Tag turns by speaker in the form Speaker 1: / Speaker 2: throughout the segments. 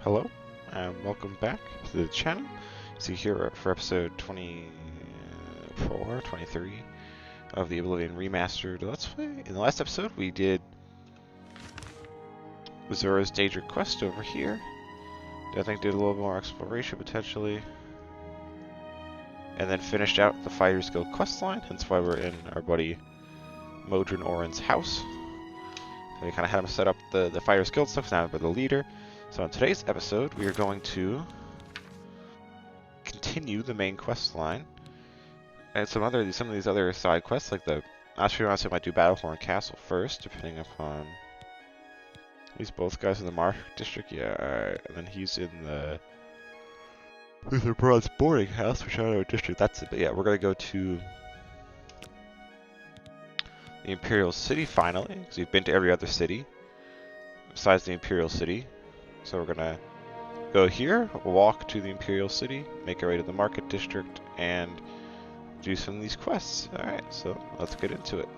Speaker 1: Hello, and welcome back to the channel. See here for episode 24, 23 of the Oblivion Remastered Let's Play. In the last episode, we did Zura's Daedric quest over here. I think did a little more exploration potentially, and then finished out the Fighters Guild quest line. Hence why we're in our buddy Modron Orin's house. So we kind of had him set up the Fighters Guild stuff. Now we're the leader. So in today's episode, we are going to continue the main quest line, and some of these other side quests, like the honestly I might do Battlehorn Castle first, depending upon these both guys in the Mark district. Yeah, alright. And then he's in the Luther Broad's boarding house, which I don't know what district that's it. But yeah, we're gonna go to the Imperial City finally, because we've been to every other city besides the Imperial City. So we're gonna go here, walk to the Imperial City, make our way to the Market District, and do some of these quests. Alright, so let's get into it.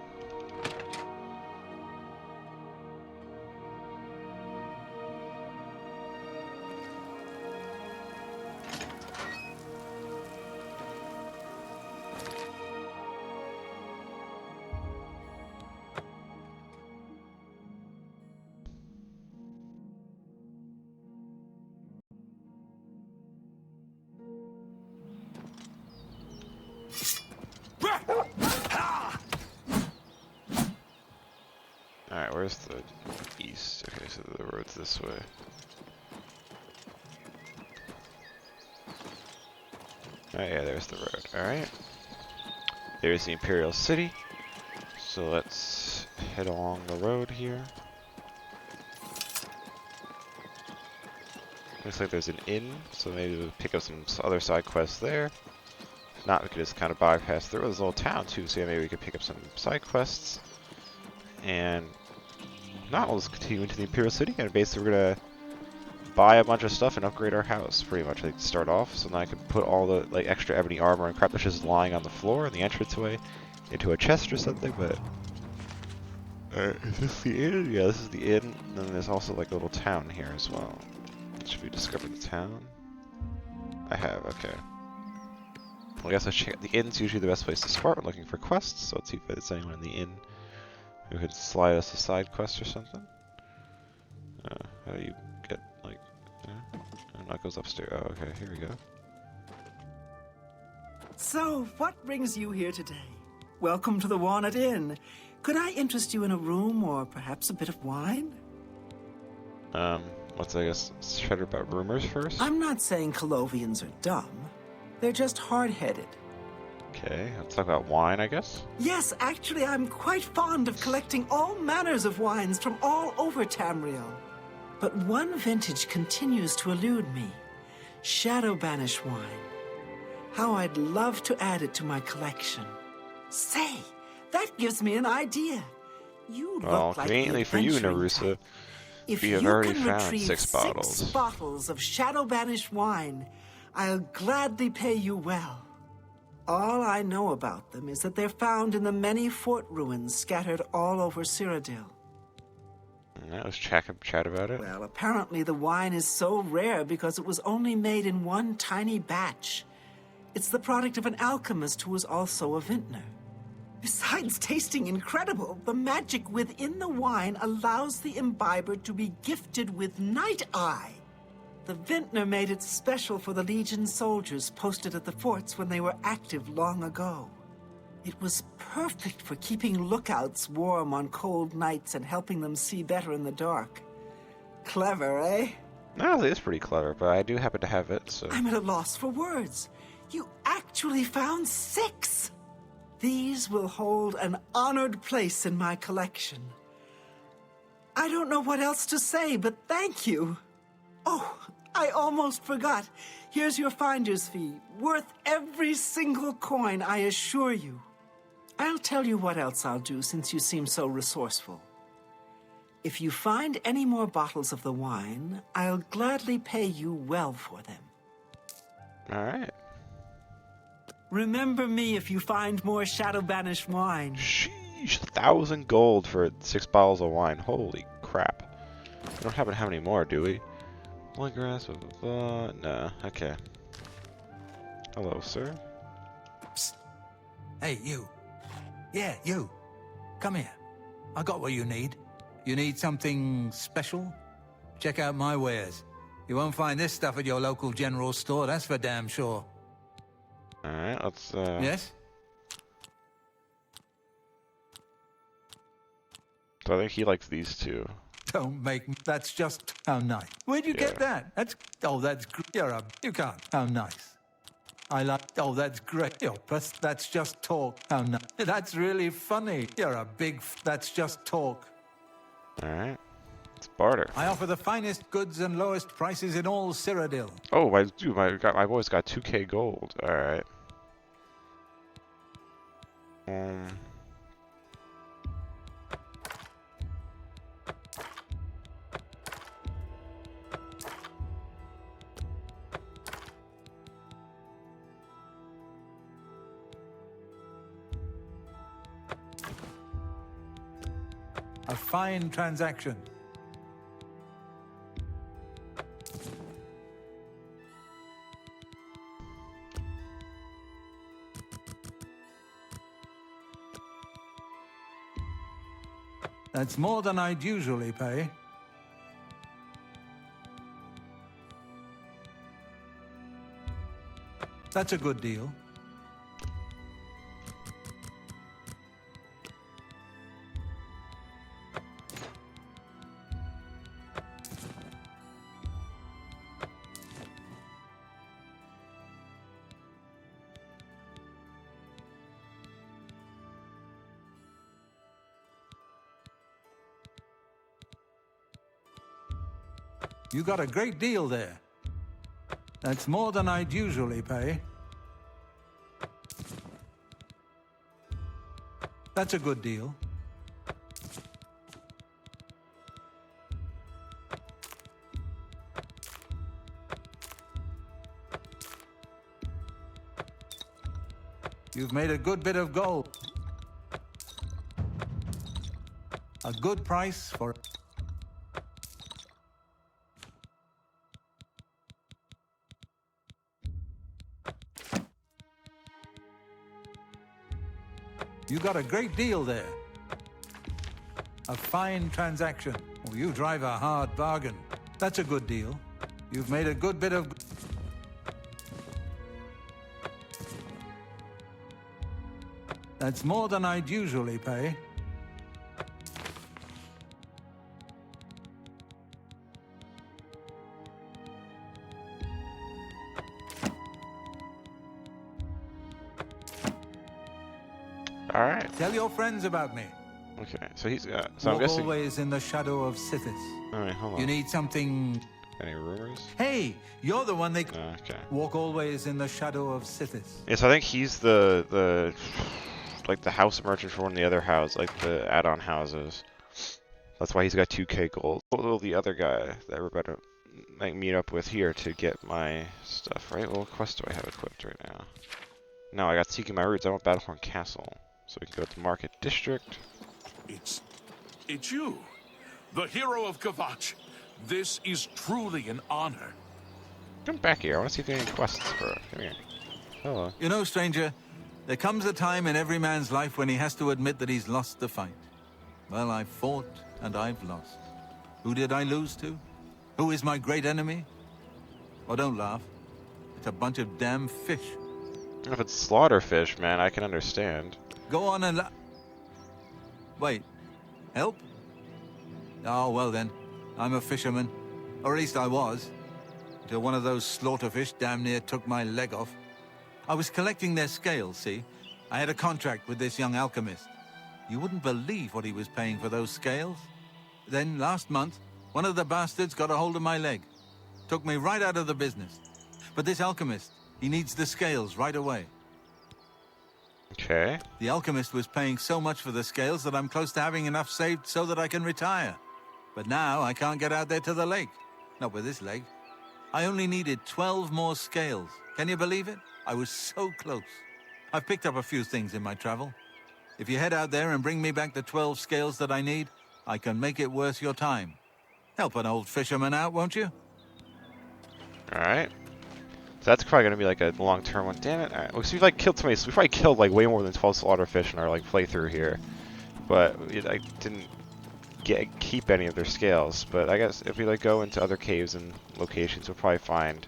Speaker 1: Alright, where's the east? Okay, so the road's this way. Oh yeah, there's the road. Alright. There's the Imperial City. So let's head along the road here. Looks like there's an inn, so maybe we'll pick up some other side quests there. If not, we could just kind of bypass through this little town too, so yeah, maybe we could pick up some side quests. And now we'll just continue into the Imperial City, and basically we're gonna buy a bunch of stuff and upgrade our house, pretty much. Like start off, so then I can put all the like extra ebony armor and crap that's just lying on the floor in the entranceway into a chest or something. But is this the inn? Yeah, this is the inn. And then there's also like a little town here as well. Should we discover the town? I have. Okay. Well, I guess let's check. The inn's usually the best place to start when looking for quests. So let's see if there's anyone in the inn who could slide us a side quest or something. How do you get, like, and that goes upstairs. Oh, okay, here we go.
Speaker 2: So, what brings you here today? Welcome to the Walnut Inn. Could I interest you in a room or perhaps a bit of wine?
Speaker 1: Let's, I guess, shudder about rumors first.
Speaker 2: I'm not saying Colovians are dumb. They're just hard-headed.
Speaker 1: Okay, let's talk about wine, I guess.
Speaker 2: Yes, actually, I'm quite fond of collecting all manners of wines from all over Tamriel. But one vintage continues to elude me. Shadow Banish wine. How I'd love to add it to my collection. Say, that gives me an idea. You look like
Speaker 1: conveniently for you, Narusa,
Speaker 2: If
Speaker 1: we
Speaker 2: you
Speaker 1: have already
Speaker 2: can
Speaker 1: found
Speaker 2: retrieve
Speaker 1: 6 bottles.
Speaker 2: 6 bottles of Shadow Banish wine, I'll gladly pay you well. All I know about them is that they're found in the many fort ruins scattered all over Cyrodiil.
Speaker 1: Let's chat about it.
Speaker 2: Well, apparently the wine is so rare because it was only made in one tiny batch. It's the product of an alchemist who was also a vintner. Besides tasting incredible, the magic within the wine allows the imbiber to be gifted with Night Eye. The vintner made it special for the Legion soldiers posted at the forts when they were active long ago. It was perfect for keeping lookouts warm on cold nights and helping them see better in the dark. Clever, eh?
Speaker 1: No, it is pretty clever, but I do happen to have it, so...
Speaker 2: I'm at a loss for words. You actually found 6! These will hold an honored place in my collection. I don't know what else to say, but thank you. Oh, I almost forgot. Here's your finder's fee, worth every single coin, I assure you. I'll tell you what else I'll do since you seem so resourceful. If you find any more bottles of the wine, I'll gladly pay you well for them.
Speaker 1: Alright.
Speaker 2: Remember me if you find more Shadow Banish wine.
Speaker 1: Sheesh, 1,000 gold for 6 bottles of wine. Holy crap. We don't happen to have any more, do we? Blood grass, blah, blah, blah. Nah, okay. Hello, sir.
Speaker 3: Psst. Hey, you. Yeah, you. Come here. I got what you need. You need something special? Check out my wares. You won't find this stuff at your local general store, that's for damn sure.
Speaker 1: Alright, let's,
Speaker 3: Yes?
Speaker 1: So I think he likes these two.
Speaker 3: Don't make me. That's just how nice. Where'd you get that? That's you can't. How nice. I like. Oh, that's great. That's just talk. How nice. That's really funny. You're a big. That's just talk.
Speaker 1: Alright. Let's barter.
Speaker 3: I offer the finest goods and lowest prices in all Cyrodiil.
Speaker 1: Oh, my boy's got 2k gold. Alright.
Speaker 3: A fine transaction. That's more than I'd usually pay. That's a good deal. You got a great deal there. That's more than I'd usually pay. That's a good deal. You've made a good bit of gold. A good price for... You got a great deal there. A fine transaction. Oh, you drive a hard bargain. That's a good deal. You've made a good bit of... That's more than I'd usually pay.
Speaker 1: Alright.
Speaker 3: Tell your friends about me.
Speaker 1: Okay, so he's got. So
Speaker 3: Walk
Speaker 1: I'm guessing.
Speaker 3: always in the shadow of Sithis.
Speaker 1: Alright, hold on.
Speaker 3: You need something...
Speaker 1: Any rumors?
Speaker 3: Hey, you're the one they...
Speaker 1: Okay.
Speaker 3: Walk always in the shadow of Sithis.
Speaker 1: Yeah, so I think he's the like the house merchant for one of the other houses, like the add-on houses. That's why he's got 2k gold. Well, the other guy that we're about to like meet up with here to get my stuff, right? Well, what quest do I have equipped right now? No, I got Seeking My Roots. I want Battlehorn Castle. So we can go to Market District.
Speaker 4: It's you, the hero of Kvatch. This is truly an honor.
Speaker 1: Come back here. I want to see if there are any quests for us. Come here. Hello.
Speaker 3: You know, stranger, there comes a time in every man's life when he has to admit that he's lost the fight. Well, I've fought and I've lost. Who did I lose to? Who is my great enemy? Oh, don't laugh. It's a bunch of damn fish.
Speaker 1: If it's slaughterfish, man, I can understand.
Speaker 3: Go on and wait. Help? Oh, well then. I'm a fisherman. Or at least I was. Until one of those slaughterfish damn near took my leg off. I was collecting their scales, see? I had a contract with this young alchemist. You wouldn't believe what he was paying for those scales. Then, last month, one of the bastards got a hold of my leg. Took me right out of the business. But this alchemist, he needs the scales right away.
Speaker 1: Okay.
Speaker 3: The alchemist was paying so much for the scales that I'm close to having enough saved so that I can retire. But now I can't get out there to the lake. Not with this leg. I only needed 12 more scales. Can you believe it? I was so close. I've picked up a few things in my travel. If you head out there and bring me back the 12 scales that I need, I can make it worth your time. Help an old fisherman out, won't you?
Speaker 1: Alright. So that's probably gonna be like a long-term one. Damn it! Alright. So we've like killed too many. We probably killed like way more than 12 slaughterfish in our like playthrough here, but I didn't keep any of their scales. But I guess if we like go into other caves and locations, we'll probably find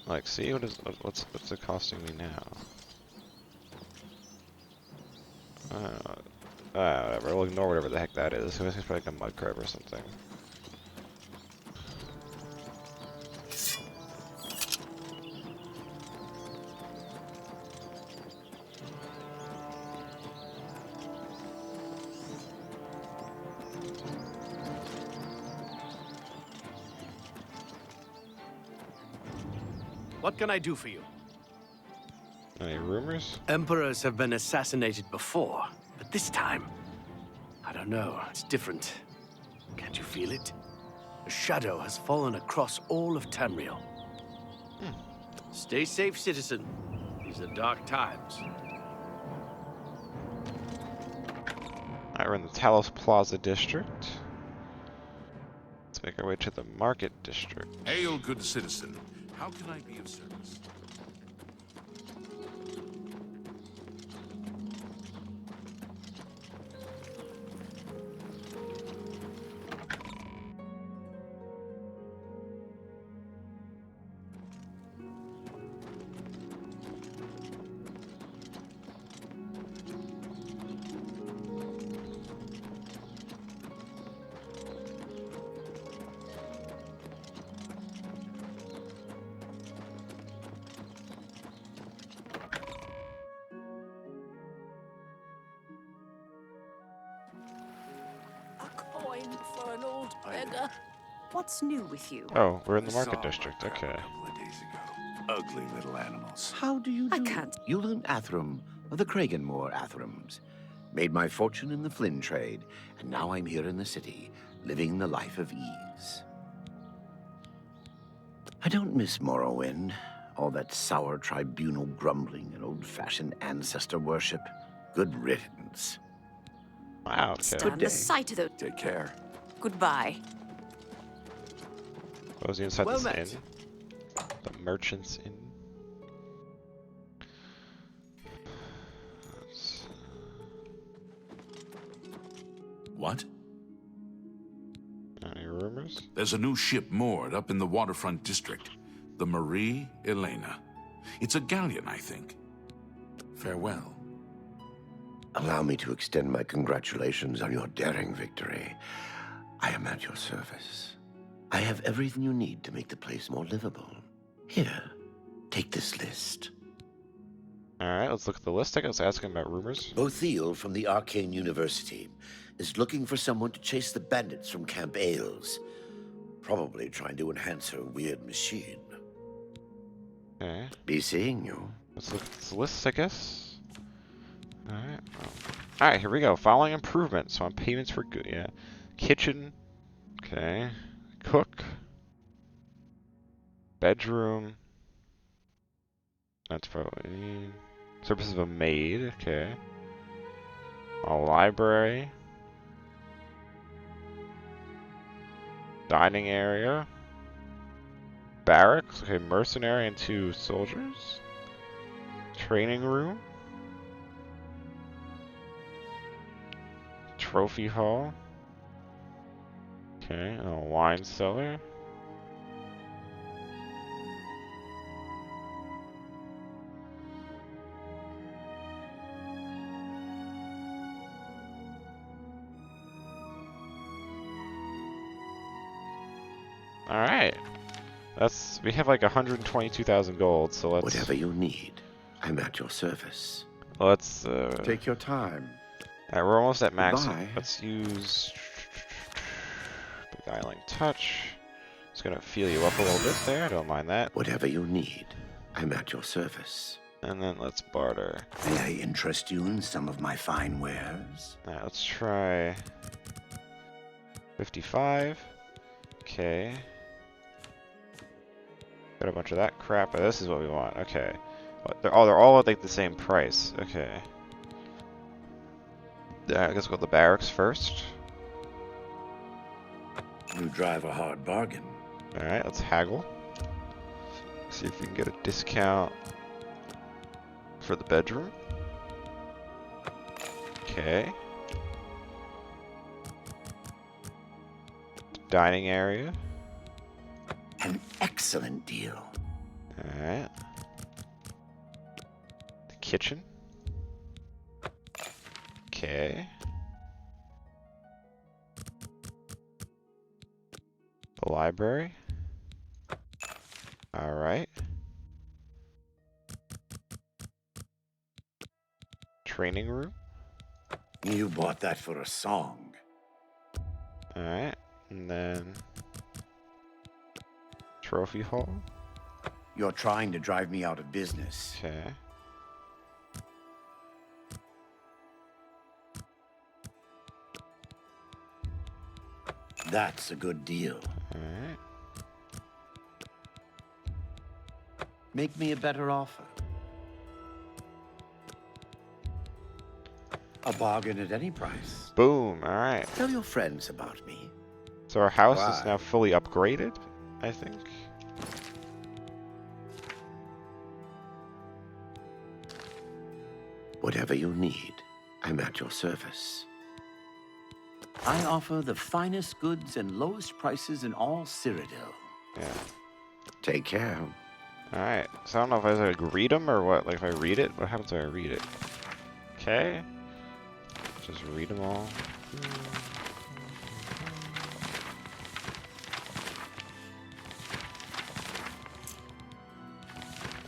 Speaker 1: like, see what's it costing me now? Whatever. We'll ignore whatever the heck that is. It's probably like a mud crab or something.
Speaker 5: What can I do for you?
Speaker 1: Any rumors?
Speaker 5: Emperors have been assassinated before, but this time, I don't know, it's different. Can't you feel it? A shadow has fallen across all of Tamriel. Stay safe, citizen. These are dark times.
Speaker 1: Alright, we're in the Talos Plaza district. Let's make our way to the Market district.
Speaker 4: Hail, good citizen. How can I be of service?
Speaker 6: For an old beggar. What's new with you?
Speaker 1: Oh, we're in the
Speaker 4: I saw
Speaker 1: Market
Speaker 4: my
Speaker 1: district.
Speaker 4: crab
Speaker 1: Okay.
Speaker 4: A couple of days ago. Ugly little animals.
Speaker 7: How do you do?
Speaker 6: I can't.
Speaker 7: Yulin Athram of the Kraganmore Athrams. Made my fortune in the Flynn trade, and now I'm here in the city, living the life of ease. I don't miss Morrowind. All that sour tribunal grumbling and old-fashioned ancestor worship. Good riddance.
Speaker 1: Wow. Okay.
Speaker 6: Stand
Speaker 7: day.
Speaker 6: the sight of those.
Speaker 3: Take care.
Speaker 6: Goodbye.
Speaker 1: What was inside
Speaker 5: Well
Speaker 1: this
Speaker 5: met.
Speaker 1: inn? The Merchant's Inn.
Speaker 4: What?
Speaker 1: Any rumors?
Speaker 4: There's a new ship moored up in the waterfront district. The Marie Elena. It's a galleon, I think. Farewell.
Speaker 7: Allow me to extend my congratulations on your daring victory. I am at your service. I have everything you need to make the place more livable. Here, take this list.
Speaker 1: Alright, let's look at the list. I guess asking about rumors.
Speaker 7: Bothiel from the Arcane University is looking for someone to chase the bandits from Camp Ailes. Probably trying to enhance her weird machine.
Speaker 1: Okay.
Speaker 7: Be seeing you.
Speaker 1: Let's look at this list, I guess. Alright. Alright, here we go. Following improvements. So on payments for good. Yeah. Kitchen. Okay. Cook. Bedroom. That's probably. Services of a maid. Okay. A library. Dining area. Barracks. Okay. Mercenary and 2 soldiers. Training room. Trophy hall. Okay, and a wine cellar. Alright. We have like 122,000 gold, so let's
Speaker 7: Whatever you need, I'm at your service.
Speaker 8: Take your time.
Speaker 1: Alright, we're almost at max.
Speaker 8: Goodbye.
Speaker 1: Let's use Beguiling Touch. It's gonna feel you up a little bit there, I don't mind that.
Speaker 7: Whatever you need, I'm at your service.
Speaker 1: And then let's barter.
Speaker 7: May I interest you in some of my fine wares?
Speaker 1: Alright, let's try 55. Okay. Got a bunch of that crap, but this is what we want. Okay. They're all at like the same price. Okay. I guess we'll go to the barracks first.
Speaker 7: You drive a hard bargain.
Speaker 1: Alright, let's haggle. See if we can get a discount for the bedroom. Okay. Dining area.
Speaker 7: An excellent deal.
Speaker 1: Alright. The kitchen. Okay. The library. Alright. Training room.
Speaker 7: You bought that for a song.
Speaker 1: Alright. And then trophy hall.
Speaker 7: You're trying to drive me out of business.
Speaker 1: Okay.
Speaker 7: That's a good deal.
Speaker 1: Alright.
Speaker 7: Make me a better offer. A bargain at any price.
Speaker 1: Boom. Alright.
Speaker 7: Tell your friends about me.
Speaker 1: So our house is
Speaker 7: Why?
Speaker 1: now fully upgraded, I think.
Speaker 7: Whatever you need, I'm at your service. I offer the finest goods and lowest prices in all Cyrodiil.
Speaker 1: Yeah.
Speaker 7: Take care.
Speaker 1: Alright. So I don't know if I like read them or what. Like if I read it, what happens if I read it? Okay. Just read them all.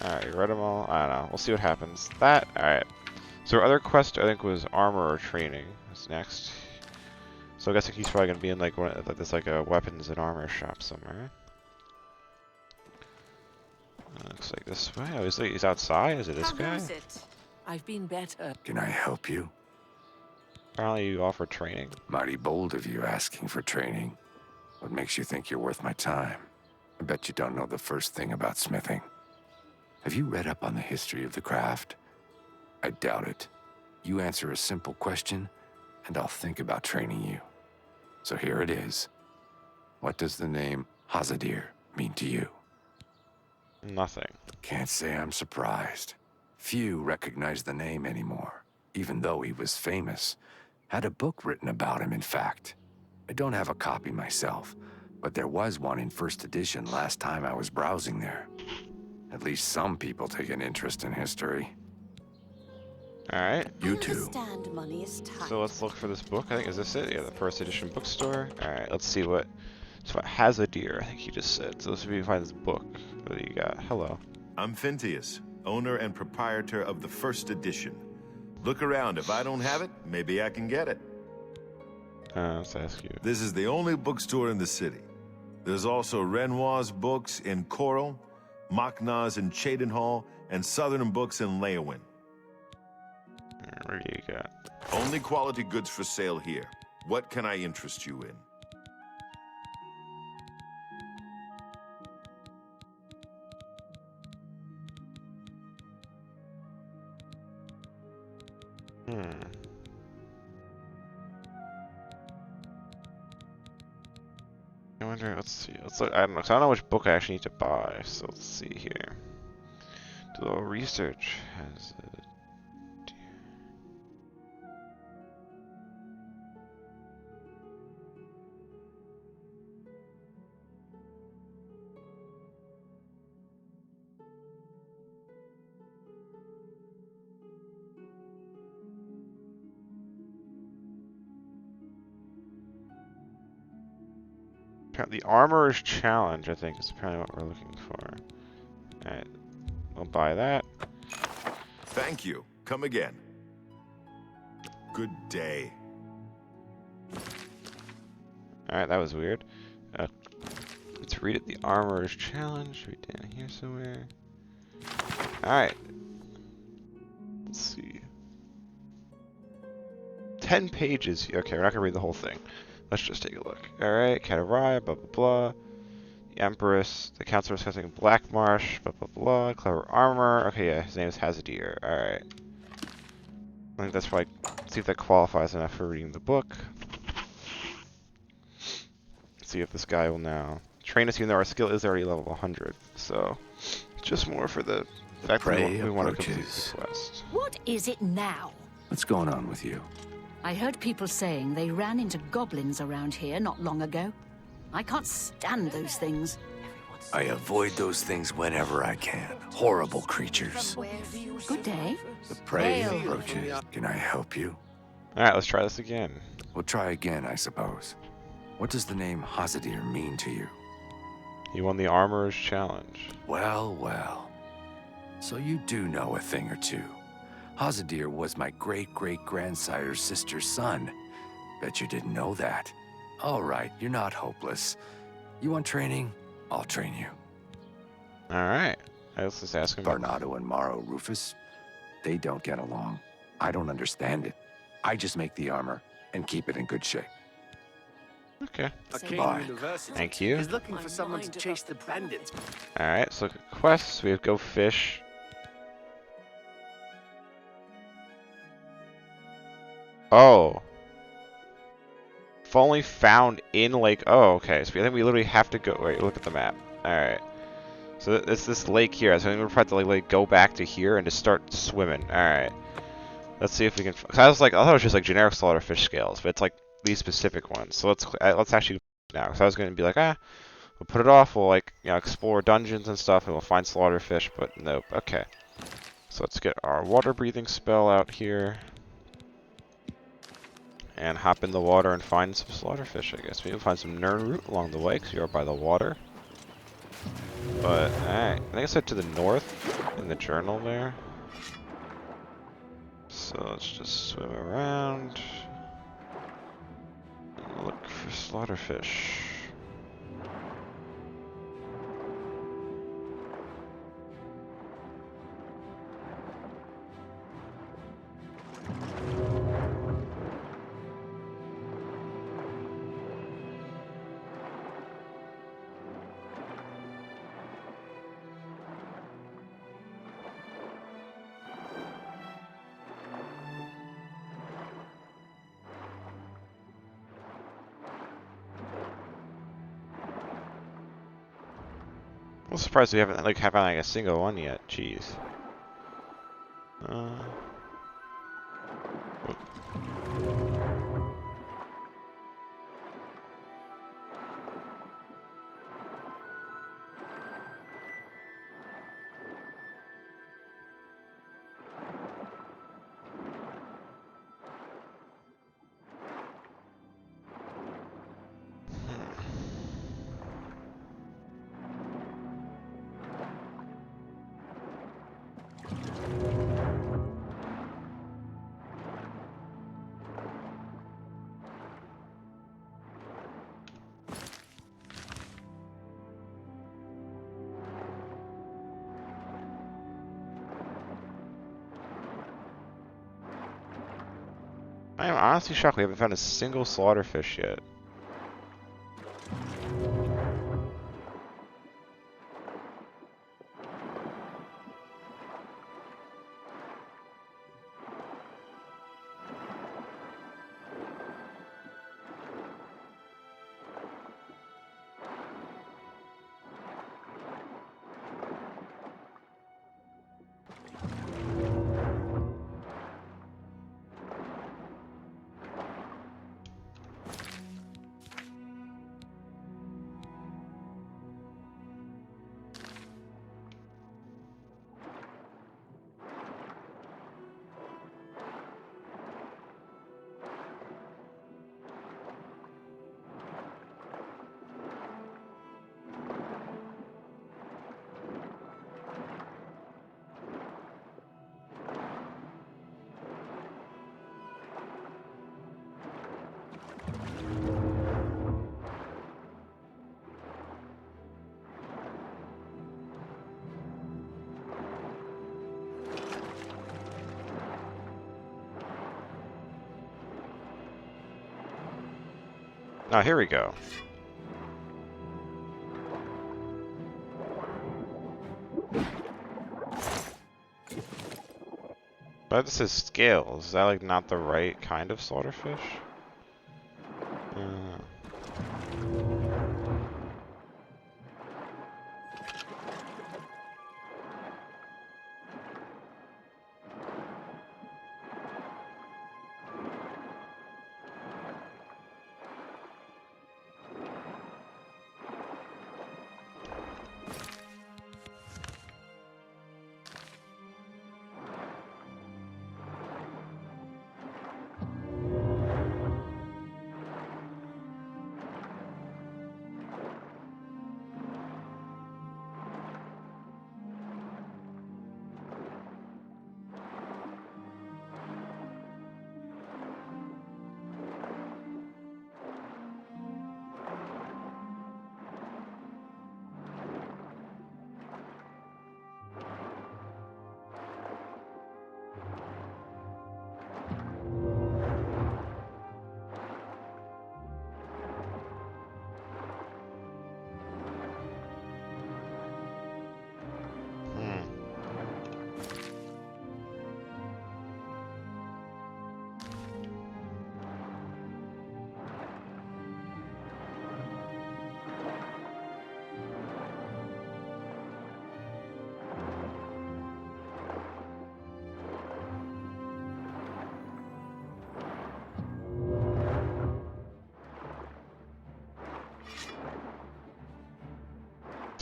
Speaker 1: Alright, you read them all? I don't know. We'll see what happens. That, alright. So our other quest, I think, was armor or training. That's next. So I guess he's probably going to be in like one of this like a weapons and armor shop somewhere. Looks like this way. Oh, he's outside? Is it this guy?
Speaker 6: How goes it? I've been better.
Speaker 9: Can I help you?
Speaker 1: Apparently you offer training.
Speaker 9: Mighty bold of you asking for training. What makes you think you're worth my time? I bet you don't know the first thing about smithing. Have you read up on the history of the craft? I doubt it. You answer a simple question, and I'll think about training you. So here it is. What does the name Hazadir mean to you?
Speaker 1: Nothing.
Speaker 9: Can't say I'm surprised. Few recognize the name anymore, even though he was famous. Had a book written about him, in fact. I don't have a copy myself, but there was one in first edition last time I was browsing there. At least some people take an interest in history.
Speaker 1: Alright.
Speaker 9: You too.
Speaker 6: Understand money is tight.
Speaker 1: So let's look for this book. I think, is this it? Yeah, the first edition bookstore. Alright, let's see what... So what Hazadir, I think he just said. So let's see if we can find this book. What do you got? Hello.
Speaker 10: I'm Phintius, owner and proprietor of the first edition. Look around. If I don't have it, maybe I can get it.
Speaker 1: Let's ask you.
Speaker 10: This is the only bookstore in the city. There's also Renoir's books in Coral, Machna's in Cheydinhall, and Southern books in Leowin.
Speaker 1: What do you got?
Speaker 10: Only quality goods for sale here. What can I interest you in?
Speaker 1: I wonder, let's see. Let's look. I don't know, 'cause I don't know which book I actually need to buy. So let's see here. Do a little research. Has it? The Armorer's Challenge, I think, is apparently what we're looking for. Alright, we'll buy that.
Speaker 10: Thank you. Come again. Good day.
Speaker 1: Alright, that was weird. Let's read it. The Armorer's Challenge. Should be down here somewhere. Alright. Let's see. 10 pages. Okay, we're not going to read the whole thing. Let's just take a look. Alright, Kataraya, blah blah blah. The Empress, the Council discussing Black Marsh, blah blah blah. Clever Armor. Okay, yeah, his name is Hazadir. Alright. I think that's probably, see if that qualifies enough for reading the book. see if this guy will now train us, even though our skill is already level 100. So, just more for the fact that we want to complete the quest.
Speaker 6: What is it now?
Speaker 9: What's going on with you?
Speaker 6: I heard people saying they ran into goblins around here not long ago. I can't stand those things.
Speaker 9: I avoid those things whenever I can. Horrible creatures.
Speaker 6: Good day.
Speaker 9: The prey
Speaker 6: Hail.
Speaker 9: approaches. Can I help you?
Speaker 1: Alright, let's try this again.
Speaker 9: We'll try again, I suppose. What does the name Hazadir mean to you?
Speaker 1: You won the Armorer's Challenge.
Speaker 9: Well, well. So you do know a thing or two. Hazadir was my great-great-grandsire's sister's son. Bet you didn't know that. All right, you're not hopeless. You want training? I'll train you.
Speaker 1: Alright. Let's just ask him.
Speaker 9: Barnado and Maro Rufus, they don't get along. I don't understand it. I just make the armor and keep it in good shape.
Speaker 1: Okay.
Speaker 9: Bye.
Speaker 1: Thank you.
Speaker 5: He's looking for someone to chase the bandits.
Speaker 1: Alright, so look at quests. We have go fish. Oh. If only found in Lake. Oh, okay. So I think we literally have to go. Wait, look at the map. Alright. So it's this lake here. So I think we're probably like go back to here and just start swimming. Alright. Let's see if we can. Cause I thought it was just like generic slaughterfish scales, but it's like these specific ones. So let's actually now. Cause I was gonna be like, we'll put it off. We'll like explore dungeons and stuff, and we'll find slaughterfish. But nope. Okay. So let's get our water breathing spell out here. And hop in the water and find some slaughterfish, I guess. Maybe we'll find some Nern root along the way, because we are by the water. But, alright. I think I said to the north in the journal there. So let's just swim around. And look for slaughterfish. I'm surprised we haven't have a single one yet. Jeez. I am honestly shocked we haven't found a single slaughterfish yet. Oh, here we go. But this is scales. Is that like not the right kind of slaughterfish?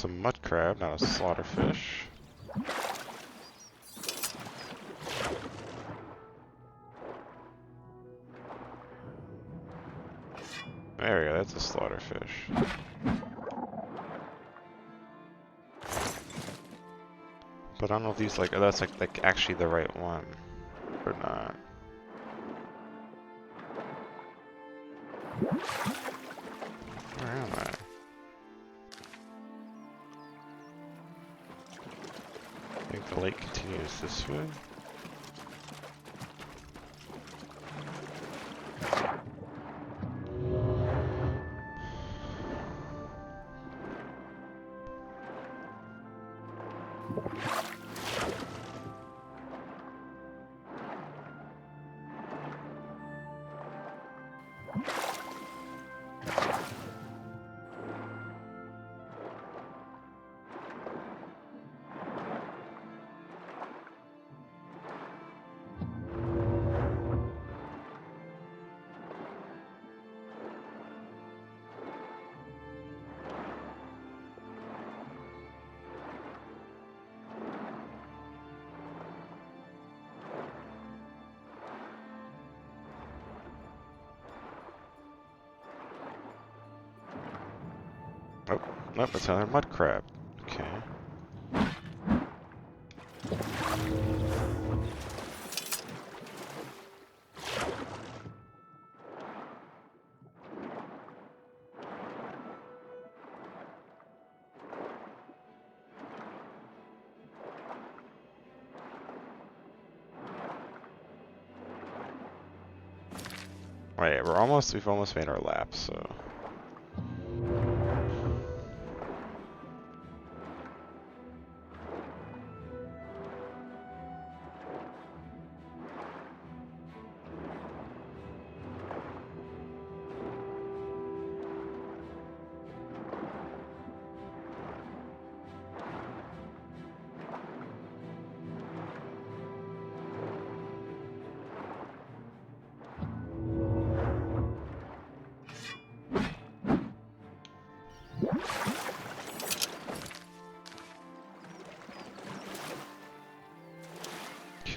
Speaker 1: It's a mud crab, not a slaughterfish. There we go, that's a slaughterfish. But I don't know if these that's like actually the right one or not. Where am I? I think the lake continues this way. Oh, nope, it's another mud crab. Okay. Right, we've almost made our lap, so.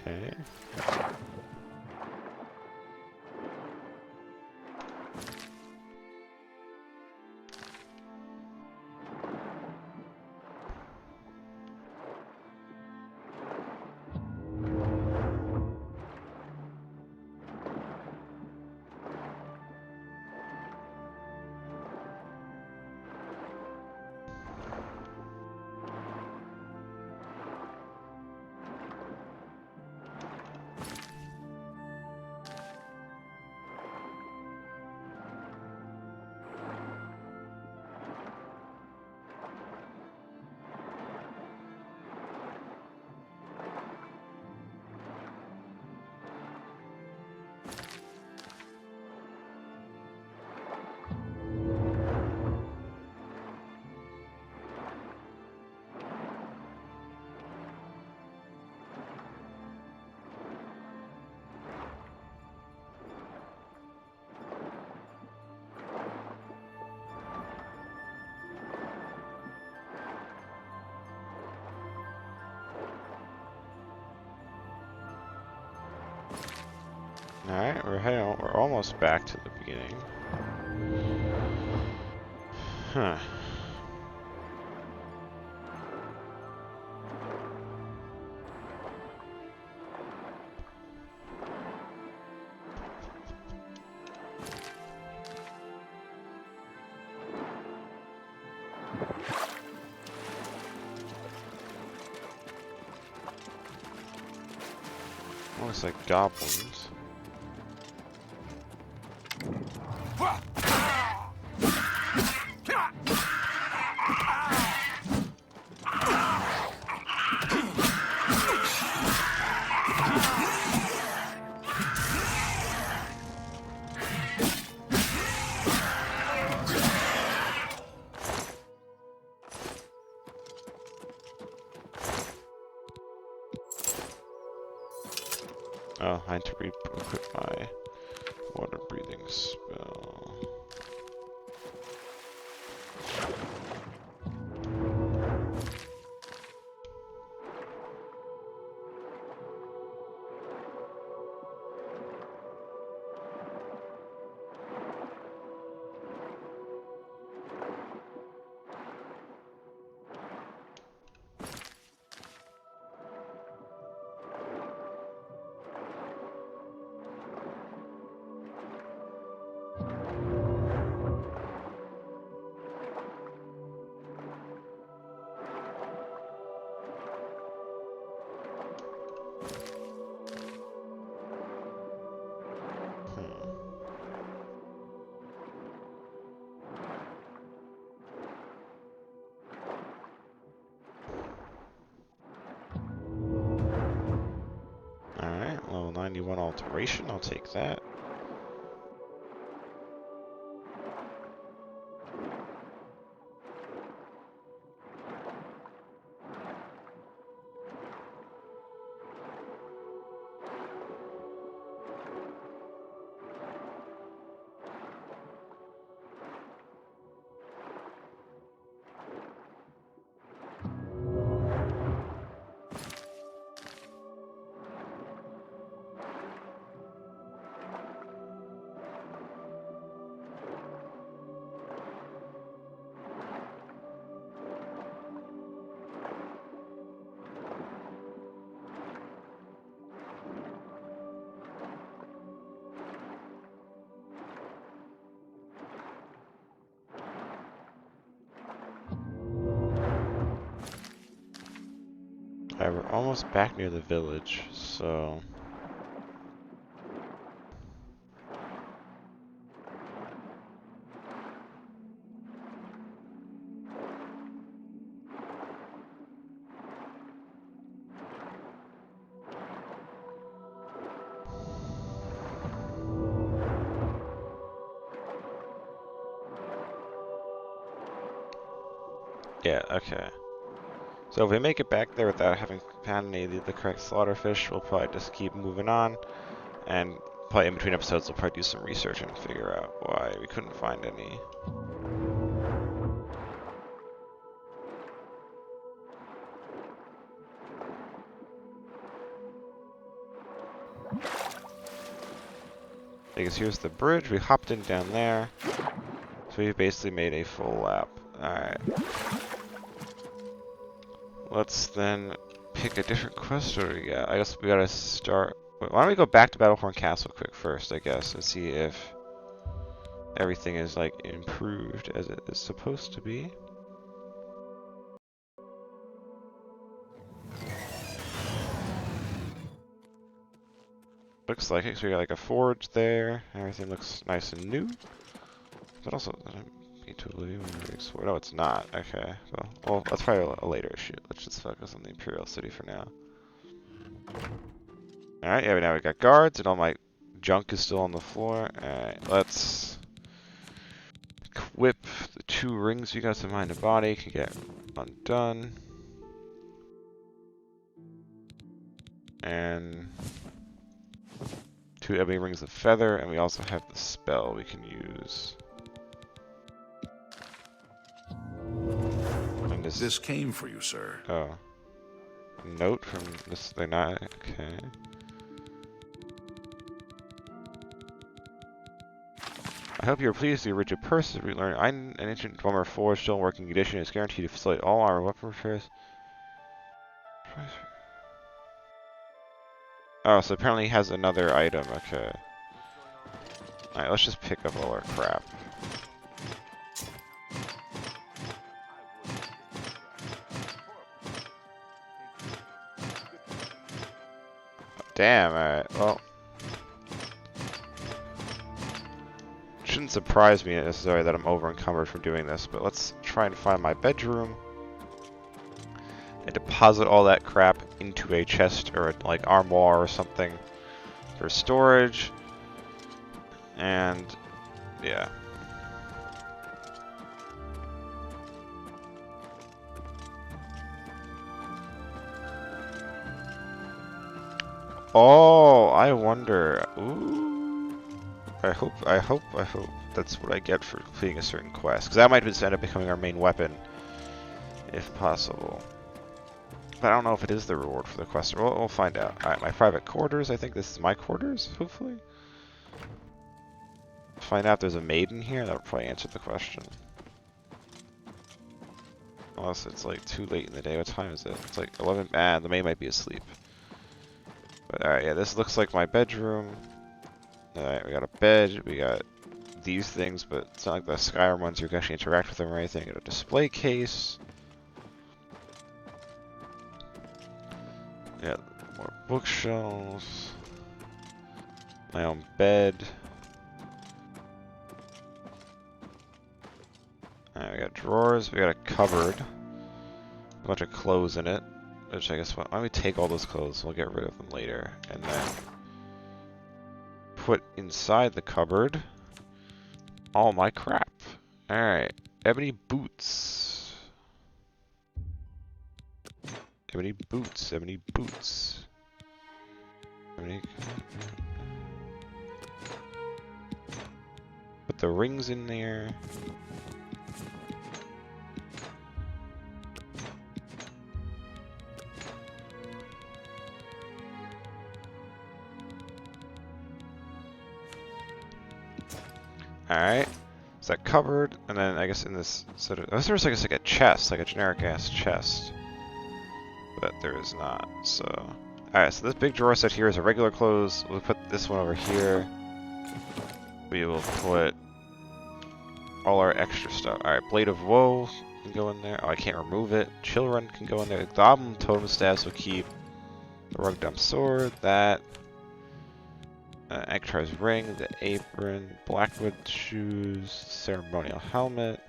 Speaker 1: Okay. Alright, we're almost back to the beginning. Huh. Looks like goblins. Oh, I had to re-equip my water breathing spell. one alteration, I'll take that. Alright, we're almost back near the village, so... Yeah, okay. So if we make it back there without having found any of the correct slaughterfish, we'll probably just keep moving on. And probably in between episodes, we'll probably do some research and figure out why we couldn't find any. I guess here's the bridge. We hopped in down there. So we've basically made a full lap. Alright. Let's then pick a different quest. What do we got? I guess we gotta start... Why don't we go back to Battlehorn Castle quick first, I guess, and see if everything is, like, improved as it is supposed to be. Looks like it, so we got like a forge there. Everything looks nice and new. But also, to Oblivion. No, it's not. Okay, well, that's probably a later issue. Let's just focus on the Imperial City for now. Alright, yeah, now we got guards, and all my junk is still on the floor. Alright, let's equip the 2 rings we got to mind and body. Can get undone. And 2 ebony rings of feather, and we also have the spell we can use. And
Speaker 4: this came for you, sir.
Speaker 1: Oh. A note from this, they're not, okay. I hope you're pleased with your rigid purse. We learned an ancient dwemer forge still in working condition. It's guaranteed to facilitate all our weapon repairs. Oh, so apparently he has another item, okay. Alright, let's just pick up all our crap. Damn, alright, well. Shouldn't surprise me necessarily that I'm over encumbered from doing this, but let's try and find my bedroom. And deposit all that crap into a chest or a, like armoire or something for storage. And yeah. Oh, I wonder. Ooh. I hope that's what I get for completing a certain quest, because that might just end up becoming our main weapon, if possible. But I don't know if it is the reward for the quest. We'll find out. Alright, my private quarters. I think this is my quarters, hopefully. Find out if there's a maiden here. That'll probably answer the question. Unless it's like too late in the day. What time is it? It's like 11. Ah, the maid might be asleep. But alright, yeah, this looks like my bedroom. Alright, we got a bed. We got these things, but it's not like the Skyrim ones. You can actually interact with them or anything. Got a display case. Yeah, more bookshelves. My own bed. Alright, we got drawers. We got a cupboard. A bunch of clothes in it. Which I guess, why don't we take all those clothes? We'll get rid of them later. And then inside the cupboard all my crap. Alright, ebony boots. Ebony boots, ebony boots. Ebony... Put the rings in there. Alright, is that covered? And then I guess in this sort of, unless there's like a chest, like a generic ass chest, but there is not. So, alright, so this big drawer set here is a regular clothes. We'll put this one over here. We will put all our extra stuff. Alright, Blade of Woe can go in there. Oh, I can't remove it. Chill Run can go in there. The Goblin Totem Staffs will keep. The Rug Dump Sword, that. Ektar's Ring, the Apron, Blackwood Shoes, Ceremonial Helmet,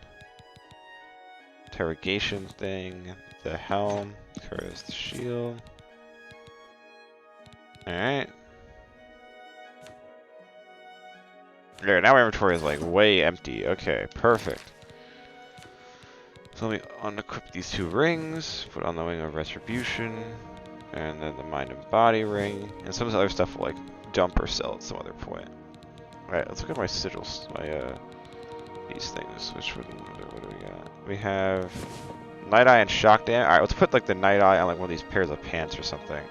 Speaker 1: Interrogation Thing, the Helm, Curtis the Shield. Alright. There, now our inventory is like way empty. Okay, perfect. So let me unequip these two rings, put on the Wing of Retribution, and then the Mind and Body Ring, and some of this other stuff will like dump or sell at some other point. Alright, let's look at my sigils, these things. What do we got? We have Night Eye and Shock Dam. Alright, let's put like the Night Eye on like one of these pairs of pants or something.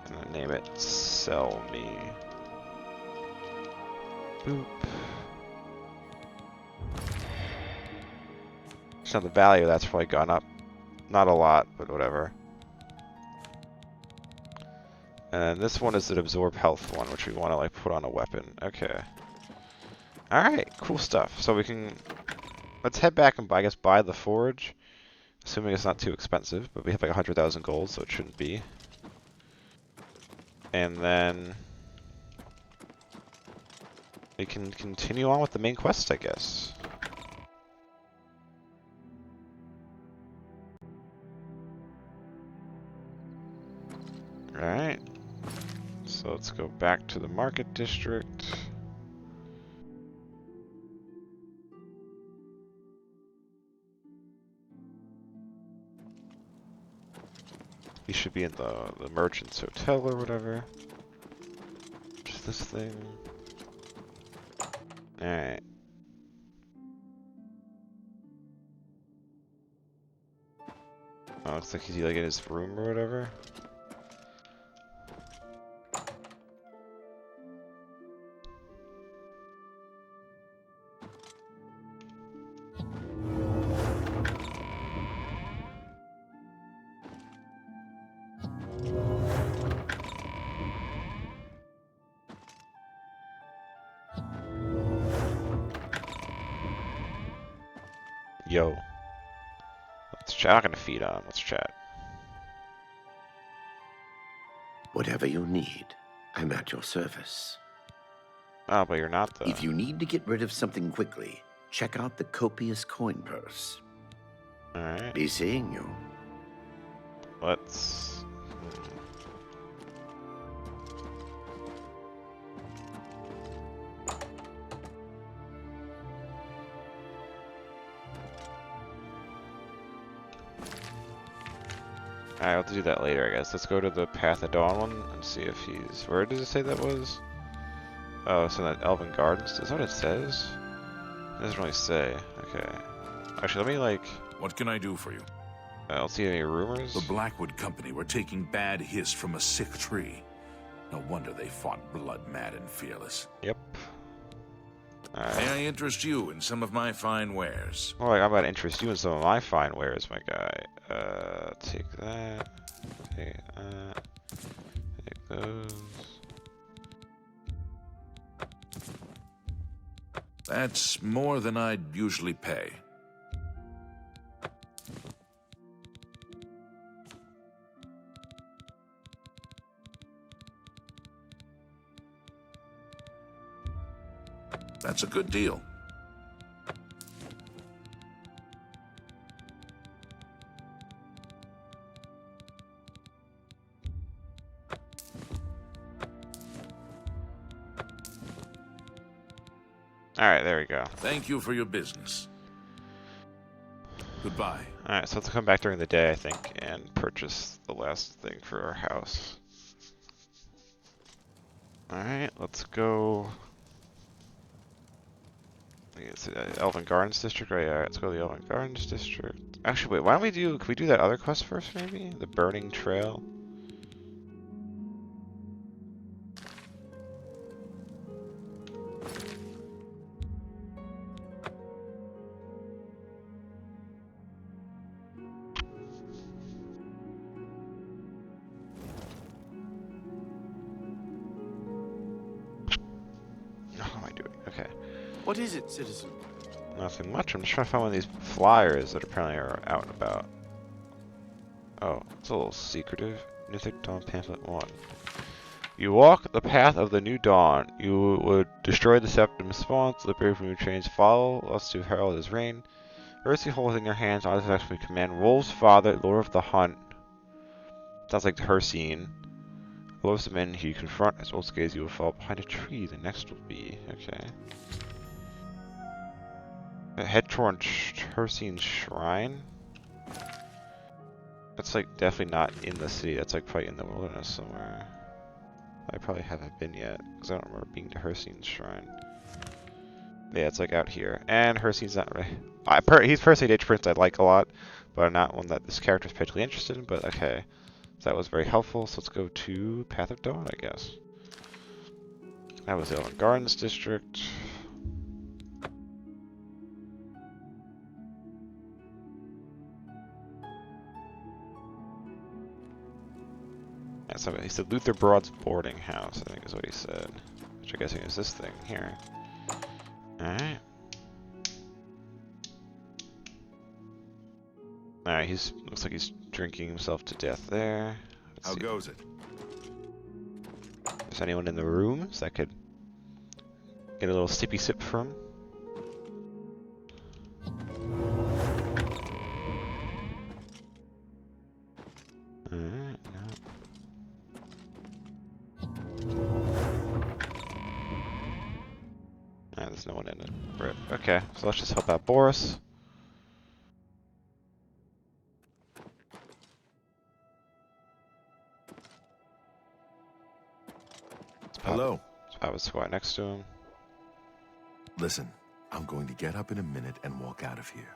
Speaker 1: And then name it Sell Me. Boop. So the value of that's probably gone up. Not a lot, but whatever. And this one is an absorb health one, which we want to like put on a weapon. Okay. Alright, cool stuff. So we can... Let's head back and, I guess, buy the forge. Assuming it's not too expensive, but we have like 100,000 gold, so it shouldn't be. And then... we can continue on with the main quest, I guess. Alright. So let's go back to the market district. He should be in the merchant's hotel or whatever. Just this thing. Alright. Oh, looks like he's like in his room or whatever. Yo. Let's chat. I'm not gonna feed on. Let's chat.
Speaker 7: Whatever you need, I'm at your service.
Speaker 1: Oh, but you're not though.
Speaker 7: If you need to get rid of something quickly, check out the copious coin purse.
Speaker 1: Alright.
Speaker 7: Be seeing you.
Speaker 1: Let's... Alright, we'll have to do that later, I guess. Let's go to the Path of Dawn one and see if he's... Where does it say that was? Oh, it's in that Elven Gardens. Is that what it says? It doesn't really say. Okay. Actually, let me, like...
Speaker 4: What can I do for you?
Speaker 1: I don't see any rumors.
Speaker 4: The Blackwood Company were taking bad hiss from a sick tree. No wonder they fought blood-mad and fearless.
Speaker 1: Yep. Alright.
Speaker 4: May I interest you in some of my fine wares?
Speaker 1: Well, I'm about to interest you in some of my fine wares, my guy. Take that. Take that. Take those.
Speaker 4: That's more than I'd usually pay. That's a good deal.
Speaker 1: Alright, there we go.
Speaker 4: Thank you for your business. Goodbye.
Speaker 1: Alright, so let's come back during the day, I think, and purchase the last thing for our house. Alright, let's go. It's Elven Gardens District, right? Alright, let's go to the Elven Gardens District. Actually, wait, why don't we do, can we do that other quest first, maybe? The Burning Trail? How am I doing? Okay.
Speaker 5: What is it, citizen?
Speaker 1: Nothing much. I'm just trying to find one of these flyers that apparently are out and about. Oh, it's a little secretive. Mythic Dawn Pamphlet 1. You walk the path of the new dawn. You would destroy the septum spawns, liberate from your chains, follow us to herald his reign. Mercy holds in your hands, artifacts we command. Wolf's father, Lord of the Hunt. Sounds like her scene. Lowest of men you confront, as old gaze you will fall behind a tree. The next will be. Okay. Head toward Hersine's shrine. That's like definitely not in the city. That's like probably in the wilderness somewhere. I probably haven't been yet because I don't remember being to Hersine's shrine. Yeah, it's like out here. And Hersine's not really. He's personally an Age Prince I like a lot, but not one that this character is particularly interested in. But okay, so that was very helpful. So let's go to Path of Dawn, I guess. That was the Elven Gardens District. So he said Luther Broad's boarding house, I think is what he said. Which I'm guessing is this thing here. Alright. Alright, looks like he's drinking himself to death there.
Speaker 10: How goes it?
Speaker 1: Is anyone in the rooms that could get a little sippy sip from? Alright, no. There's no one in it. Rip. Okay, so let's just help out Boris.
Speaker 10: Hello.
Speaker 1: I was squat next to him.
Speaker 10: Listen, I'm going to get up in a minute and walk out of here.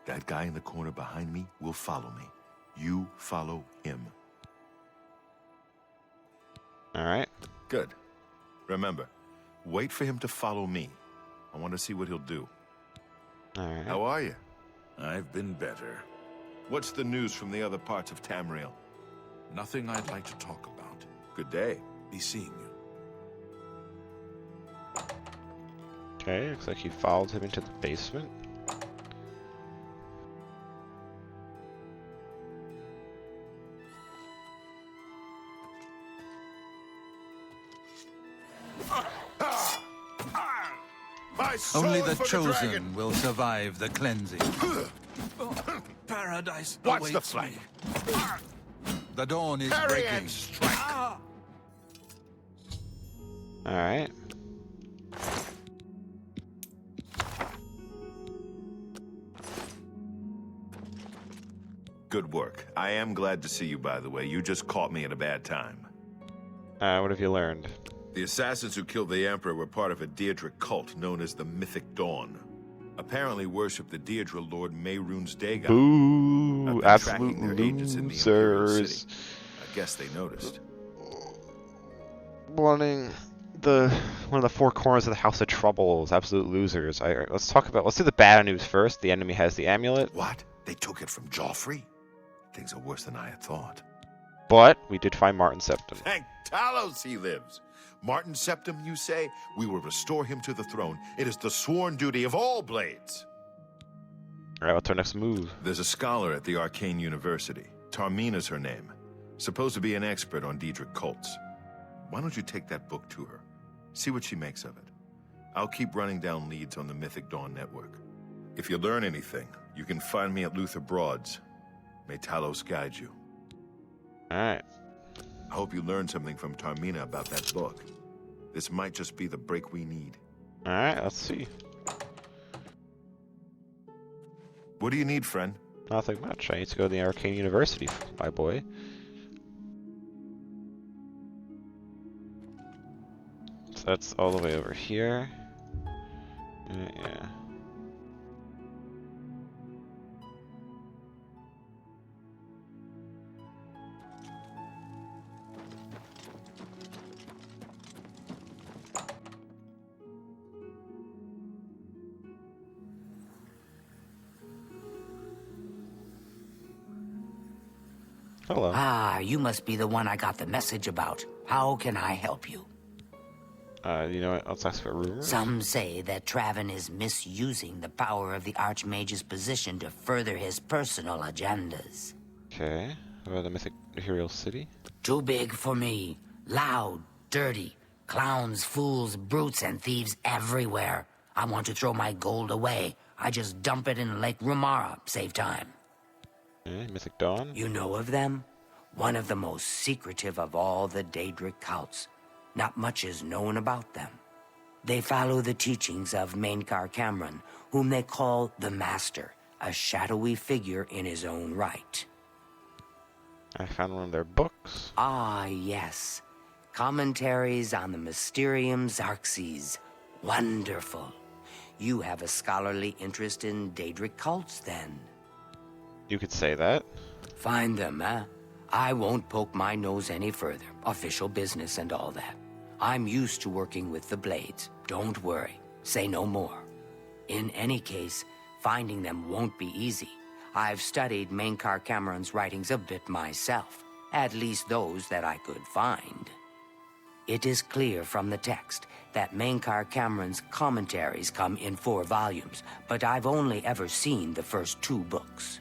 Speaker 10: That guy in the corner behind me will follow me. You follow him.
Speaker 1: Alright.
Speaker 10: Good. Remember, wait for him to follow me. I want to see what he'll do.
Speaker 1: Alright.
Speaker 10: How are you?
Speaker 4: I've been better.
Speaker 10: What's the news from the other parts of Tamriel?
Speaker 4: Nothing I'd like to talk about.
Speaker 10: Good day.
Speaker 4: Be seeing you.
Speaker 1: Okay, looks like you followed him into the basement.
Speaker 3: Only the chosen will survive the cleansing.
Speaker 9: Paradise
Speaker 3: Watch the
Speaker 9: awaits
Speaker 3: flank.
Speaker 9: me.
Speaker 3: The dawn is
Speaker 9: Parry
Speaker 3: breaking.
Speaker 9: and strike.
Speaker 1: Alright.
Speaker 10: Good work. I am glad to see you, by the way. You just caught me at a bad time.
Speaker 1: What have you learned?
Speaker 10: The assassins who killed the Emperor were part of a Daedric cult known as the Mythic Dawn. Apparently worshipped the Daedra Lord Mehrunes Dagon.
Speaker 1: Boo! Absolute
Speaker 10: their agents in the Imperial
Speaker 1: losers.
Speaker 10: City. I guess they noticed.
Speaker 1: Wanting one of the four corners of the House of Troubles. Absolute losers. Let's do the bad news first. The enemy has the amulet.
Speaker 10: What? They took it from Joffrey? Things are worse than I had thought.
Speaker 1: But we did find Martin Septim.
Speaker 10: Thank Talos he lives. Martin Septim, you say? We will restore him to the throne. It is the sworn duty of all blades.
Speaker 1: Alright, what's our next move?
Speaker 10: There's a scholar at the Arcane University. Tarmina's her name. Supposed to be an expert on Daedric cults. Why don't you take that book to her? See what she makes of it. I'll keep running down leads on the Mythic Dawn network. If you learn anything, you can find me at Luther Broad's. May Talos guide you.
Speaker 1: Alright.
Speaker 10: I hope you learned something from Tarmina about that book. This might just be the break we need.
Speaker 1: Alright, let's see.
Speaker 10: What do you need, friend?
Speaker 1: Nothing much. I need to go to the Arcane University, my boy. So that's all the way over here. Yeah. Hello.
Speaker 11: Ah, you must be the one I got the message about. How can I help you?
Speaker 1: You know what? Let's ask for rumors.
Speaker 11: Some say that Traven is misusing the power of the Archmage's position to further his personal agendas.
Speaker 1: Okay. What about the Mythic Imperial City?
Speaker 11: Too big for me. Loud, dirty. Clowns, fools, brutes, and thieves everywhere. I want to throw my gold away. I just dump it in Lake Rumara. Save time.
Speaker 1: Okay. Mythic Dawn?
Speaker 11: You know of them? One of the most secretive of all the Daedric cults. Not much is known about them. They follow the teachings of Mainkar Cameron, whom they call the Master, a shadowy figure in his own right.
Speaker 1: I found one of their books.
Speaker 11: Ah, yes. Commentaries on the Mysterium Xarxes. Wonderful. You have a scholarly interest in Daedric cults, then?
Speaker 1: You could say that.
Speaker 11: Find them, eh? I won't poke my nose any further. Official business and all that. I'm used to working with the Blades. Don't worry. Say no more. In any case, finding them won't be easy. I've studied Mainkar Cameron's writings a bit myself. At least those that I could find. It is clear from the text that Mainkar Cameron's commentaries come in 4 volumes, but I've only ever seen the first 2 books.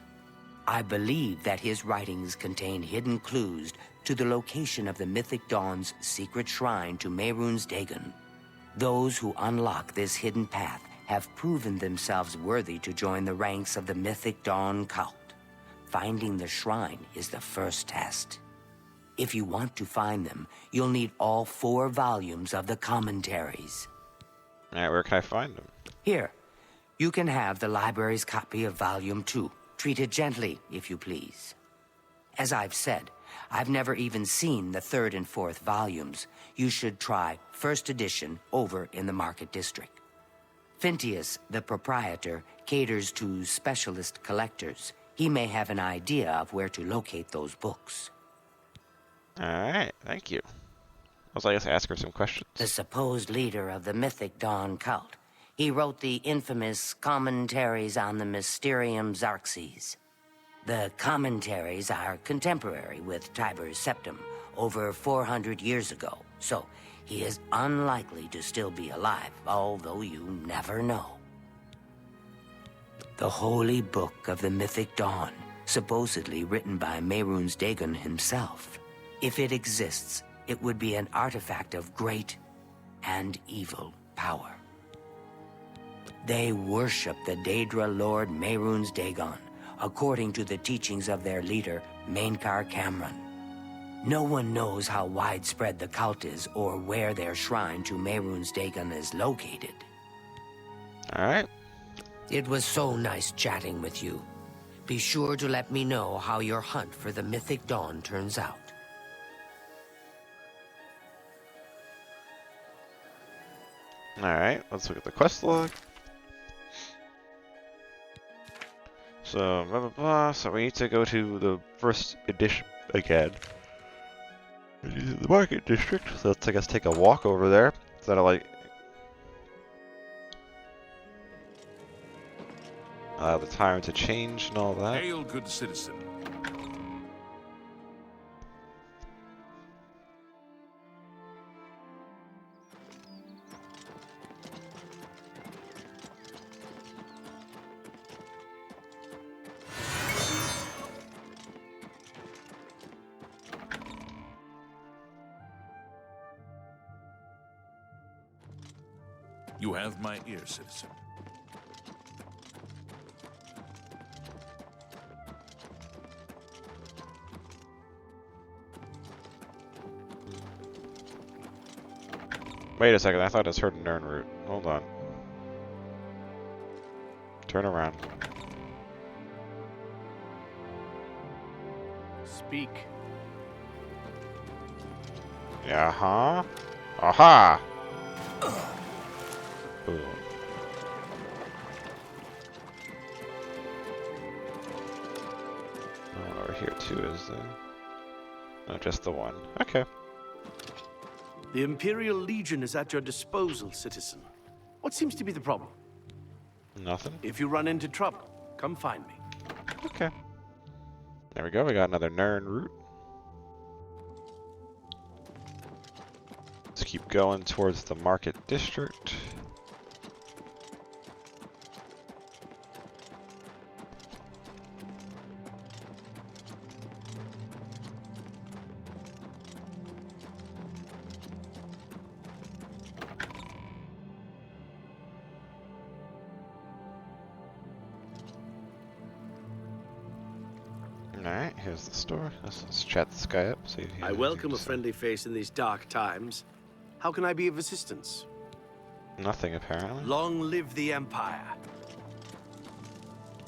Speaker 11: I believe that his writings contain hidden clues to the location of the Mythic Dawn's secret shrine to Mehrunes Dagon. Those who unlock this hidden path have proven themselves worthy to join the ranks of the Mythic Dawn cult. Finding the shrine is the first test. If you want to find them, you'll need all 4 volumes of the commentaries.
Speaker 1: Alright, where can I find them?
Speaker 11: Here, you can have the library's copy of Volume 2. Treat it gently, if you please. As I've said, I've never even seen the 3rd and 4th volumes. You should try first edition over in the Market District. Phintius, the proprietor, caters to specialist collectors. He may have an idea of where to locate those books.
Speaker 1: Alright, thank you. I guess ask her some questions.
Speaker 11: The supposed leader of the Mythic Dawn cult. He wrote the infamous Commentaries on the Mysterium Xarxes. The commentaries are contemporary with Tiber's Septum, over 400 years ago, so he is unlikely to still be alive, although you never know. The Holy Book of the Mythic Dawn, supposedly written by Mehrunes Dagon himself. If it exists, it would be an artifact of great and evil power. They worship the Daedra Lord Mehrunes Dagon, according to the teachings of their leader, Mainkar Cameron. No one knows how widespread the cult is or where their shrine to Mehrunes Dagon is located.
Speaker 1: Alright.
Speaker 11: It was so nice chatting with you. Be sure to let me know how your hunt for the Mythic Dawn turns out.
Speaker 1: Alright, let's look at the quest log. So, blah blah blah, so we need to go to the first edition again. The Market District, so let's, I guess, take a walk over there. Is that like... the time to change and all that.
Speaker 4: Hail, good citizen. You have my ear, citizen.
Speaker 1: Wait a second, I thought I just heard a Nern root. Hold on. Turn around.
Speaker 5: Speak.
Speaker 1: Yeah, huh? Aha! Boom. Oh, over here too is there? No, just the one. Okay.
Speaker 5: The Imperial Legion is at your disposal, citizen. What seems to be the problem?
Speaker 1: Nothing.
Speaker 5: If you run into trouble, come find me.
Speaker 1: Okay. There we go, we got another Nern route. Let's keep going towards the market district. Alright, here's the store. Let's chat this guy up. See if he
Speaker 5: I welcome a friendly face in these dark times. How can I be of assistance?
Speaker 1: Nothing, apparently.
Speaker 5: Long live the Empire.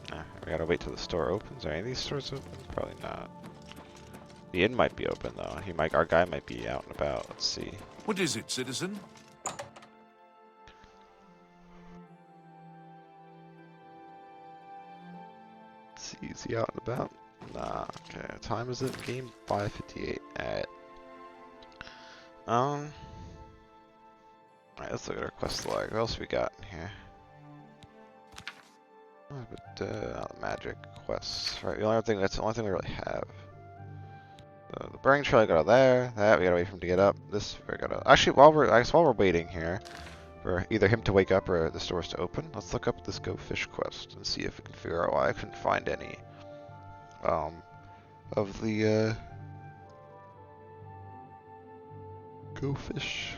Speaker 1: Nah, we gotta wait till the store opens. Are any of these stores open? Probably not. The inn might be open, though. Our guy might be out and about. Let's see.
Speaker 4: What is it, citizen?
Speaker 1: Let's see, is he out and about? Nah, okay. What time is it? Game 5:58 at... Alright, let's look at our quest log. What else we got in here? Oh, but, magic quests. Right, that's the only thing we really have. The burning trail, gotta there. That, we gotta wait for him to get up. This, we gotta... Actually, while we're waiting here, for either him to wake up or the stores to open, let's look up this Go Fish quest and see if we can figure out why I couldn't find any, of the, Go Fish.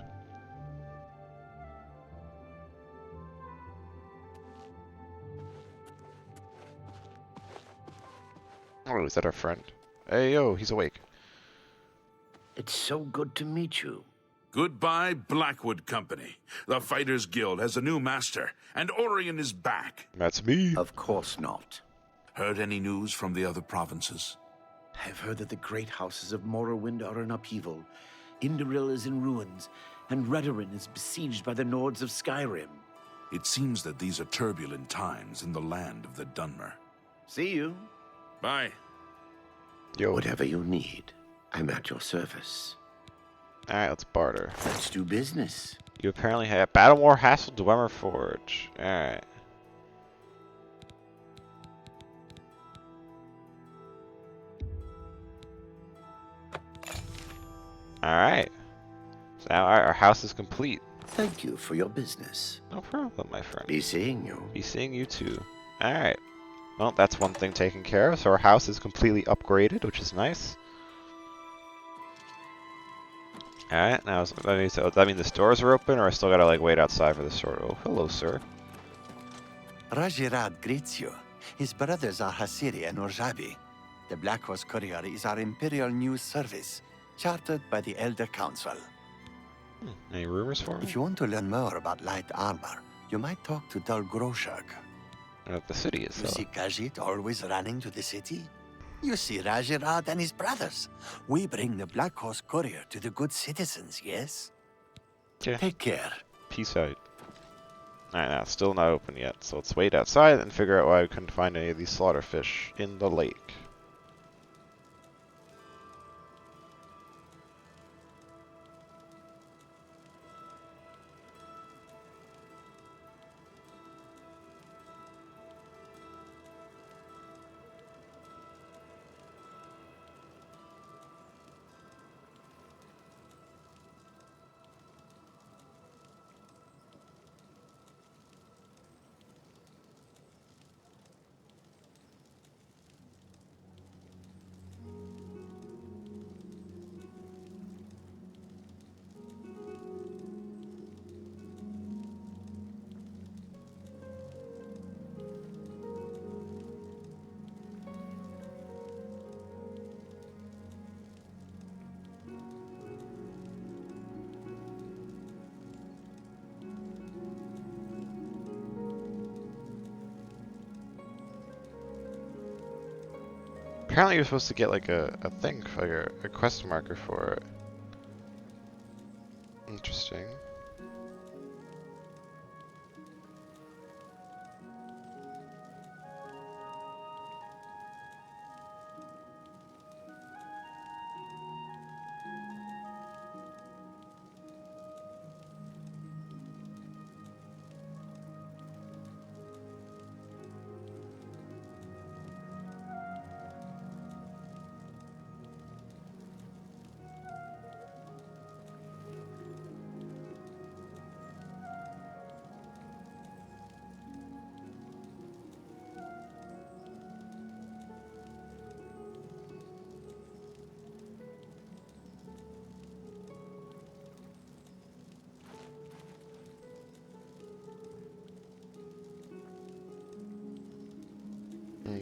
Speaker 1: Oh, is that our friend? Hey, yo, he's awake.
Speaker 7: It's so good to meet you.
Speaker 4: Goodbye, Blackwood Company. The Fighters Guild has a new master, and Orion is back.
Speaker 1: That's me.
Speaker 8: Of course not.
Speaker 4: Heard any news from the other provinces?
Speaker 8: I've heard that the great houses of Morrowind are in upheaval. Indoril is in ruins, and Redoran is besieged by the Nords of Skyrim.
Speaker 4: It seems that these are turbulent times in the land of the Dunmer.
Speaker 8: See you.
Speaker 4: Bye.
Speaker 1: Yo.
Speaker 7: Whatever you need, I'm at your service.
Speaker 1: Alright, let's barter.
Speaker 7: Let's do business.
Speaker 1: You apparently have Battlehorn Castle, Dwemer Forge. Alright. Alright. So now our house is complete.
Speaker 7: Thank you for your business.
Speaker 1: No problem, my friend.
Speaker 7: Be seeing you.
Speaker 1: Be seeing you too. Alright. Well, that's one thing taken care of. So our house is completely upgraded, which is nice. Alright, now does that mean the stores are open, or I still gotta like wait outside for the store? Oh, hello, sir.
Speaker 12: Rajirad greets you. His brothers are Hasiri and Urjabi. The Black Horse Courier is our Imperial News Service, chartered by the Elder Council.
Speaker 1: Any rumors for me?
Speaker 12: If you want to learn more about light armor, you might talk to Dal Groshag.
Speaker 1: The city
Speaker 12: You
Speaker 1: itself.
Speaker 12: see Khajiit always running to the city? You see Rajirad and his brothers. We bring the Black Horse Courier to the good citizens, yes?
Speaker 1: Yeah.
Speaker 12: Take care.
Speaker 1: Peace out. Alright, now it's still not open yet, so let's wait outside and figure out why we couldn't find any of these slaughterfish in the lake. Apparently you're supposed to get like a thing, like a quest marker for it. Interesting.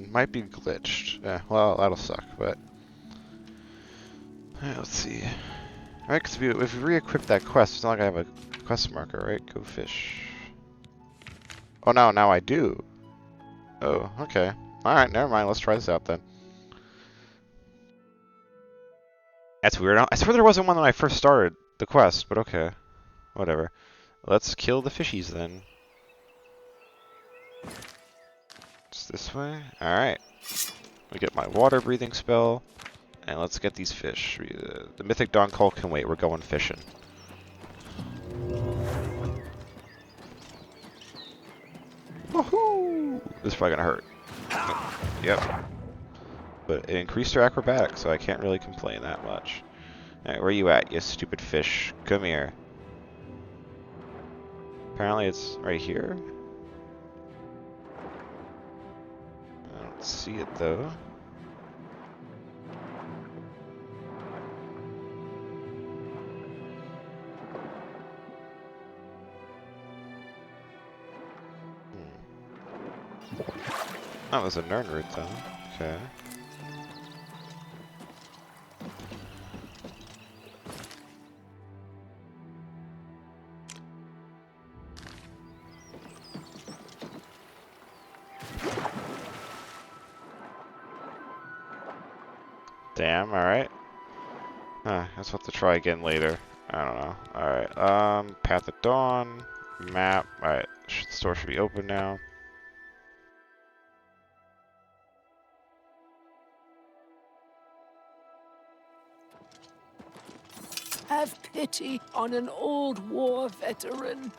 Speaker 1: Might be glitched. Yeah, well, that'll suck, but... Alright, let's see. Alright, because if we re-equip that quest, it's not like I have a quest marker, right? Go fish. Oh, no, now I do. Oh, okay. Alright, never mind. Let's try this out then. That's weird. I swear there wasn't one when I first started the quest, but okay. Whatever. Let's kill the fishies then. It's this way? Alright. We get my water breathing spell. And let's get these fish. The Mythic Dawn call can wait. We're going fishing. Woohoo! This is probably gonna hurt. Yep. But it increased their acrobatics, so I can't really complain that much. Alright, where are you at, you stupid fish? Come here. Apparently it's right here. I don't see it though. That was a Nern route though. Okay. Damn, alright. Huh, I guess we'll have to try again later. I don't know. Alright, Path at Dawn, map. Alright, the store should be open now.
Speaker 6: Have pity on an old war veteran.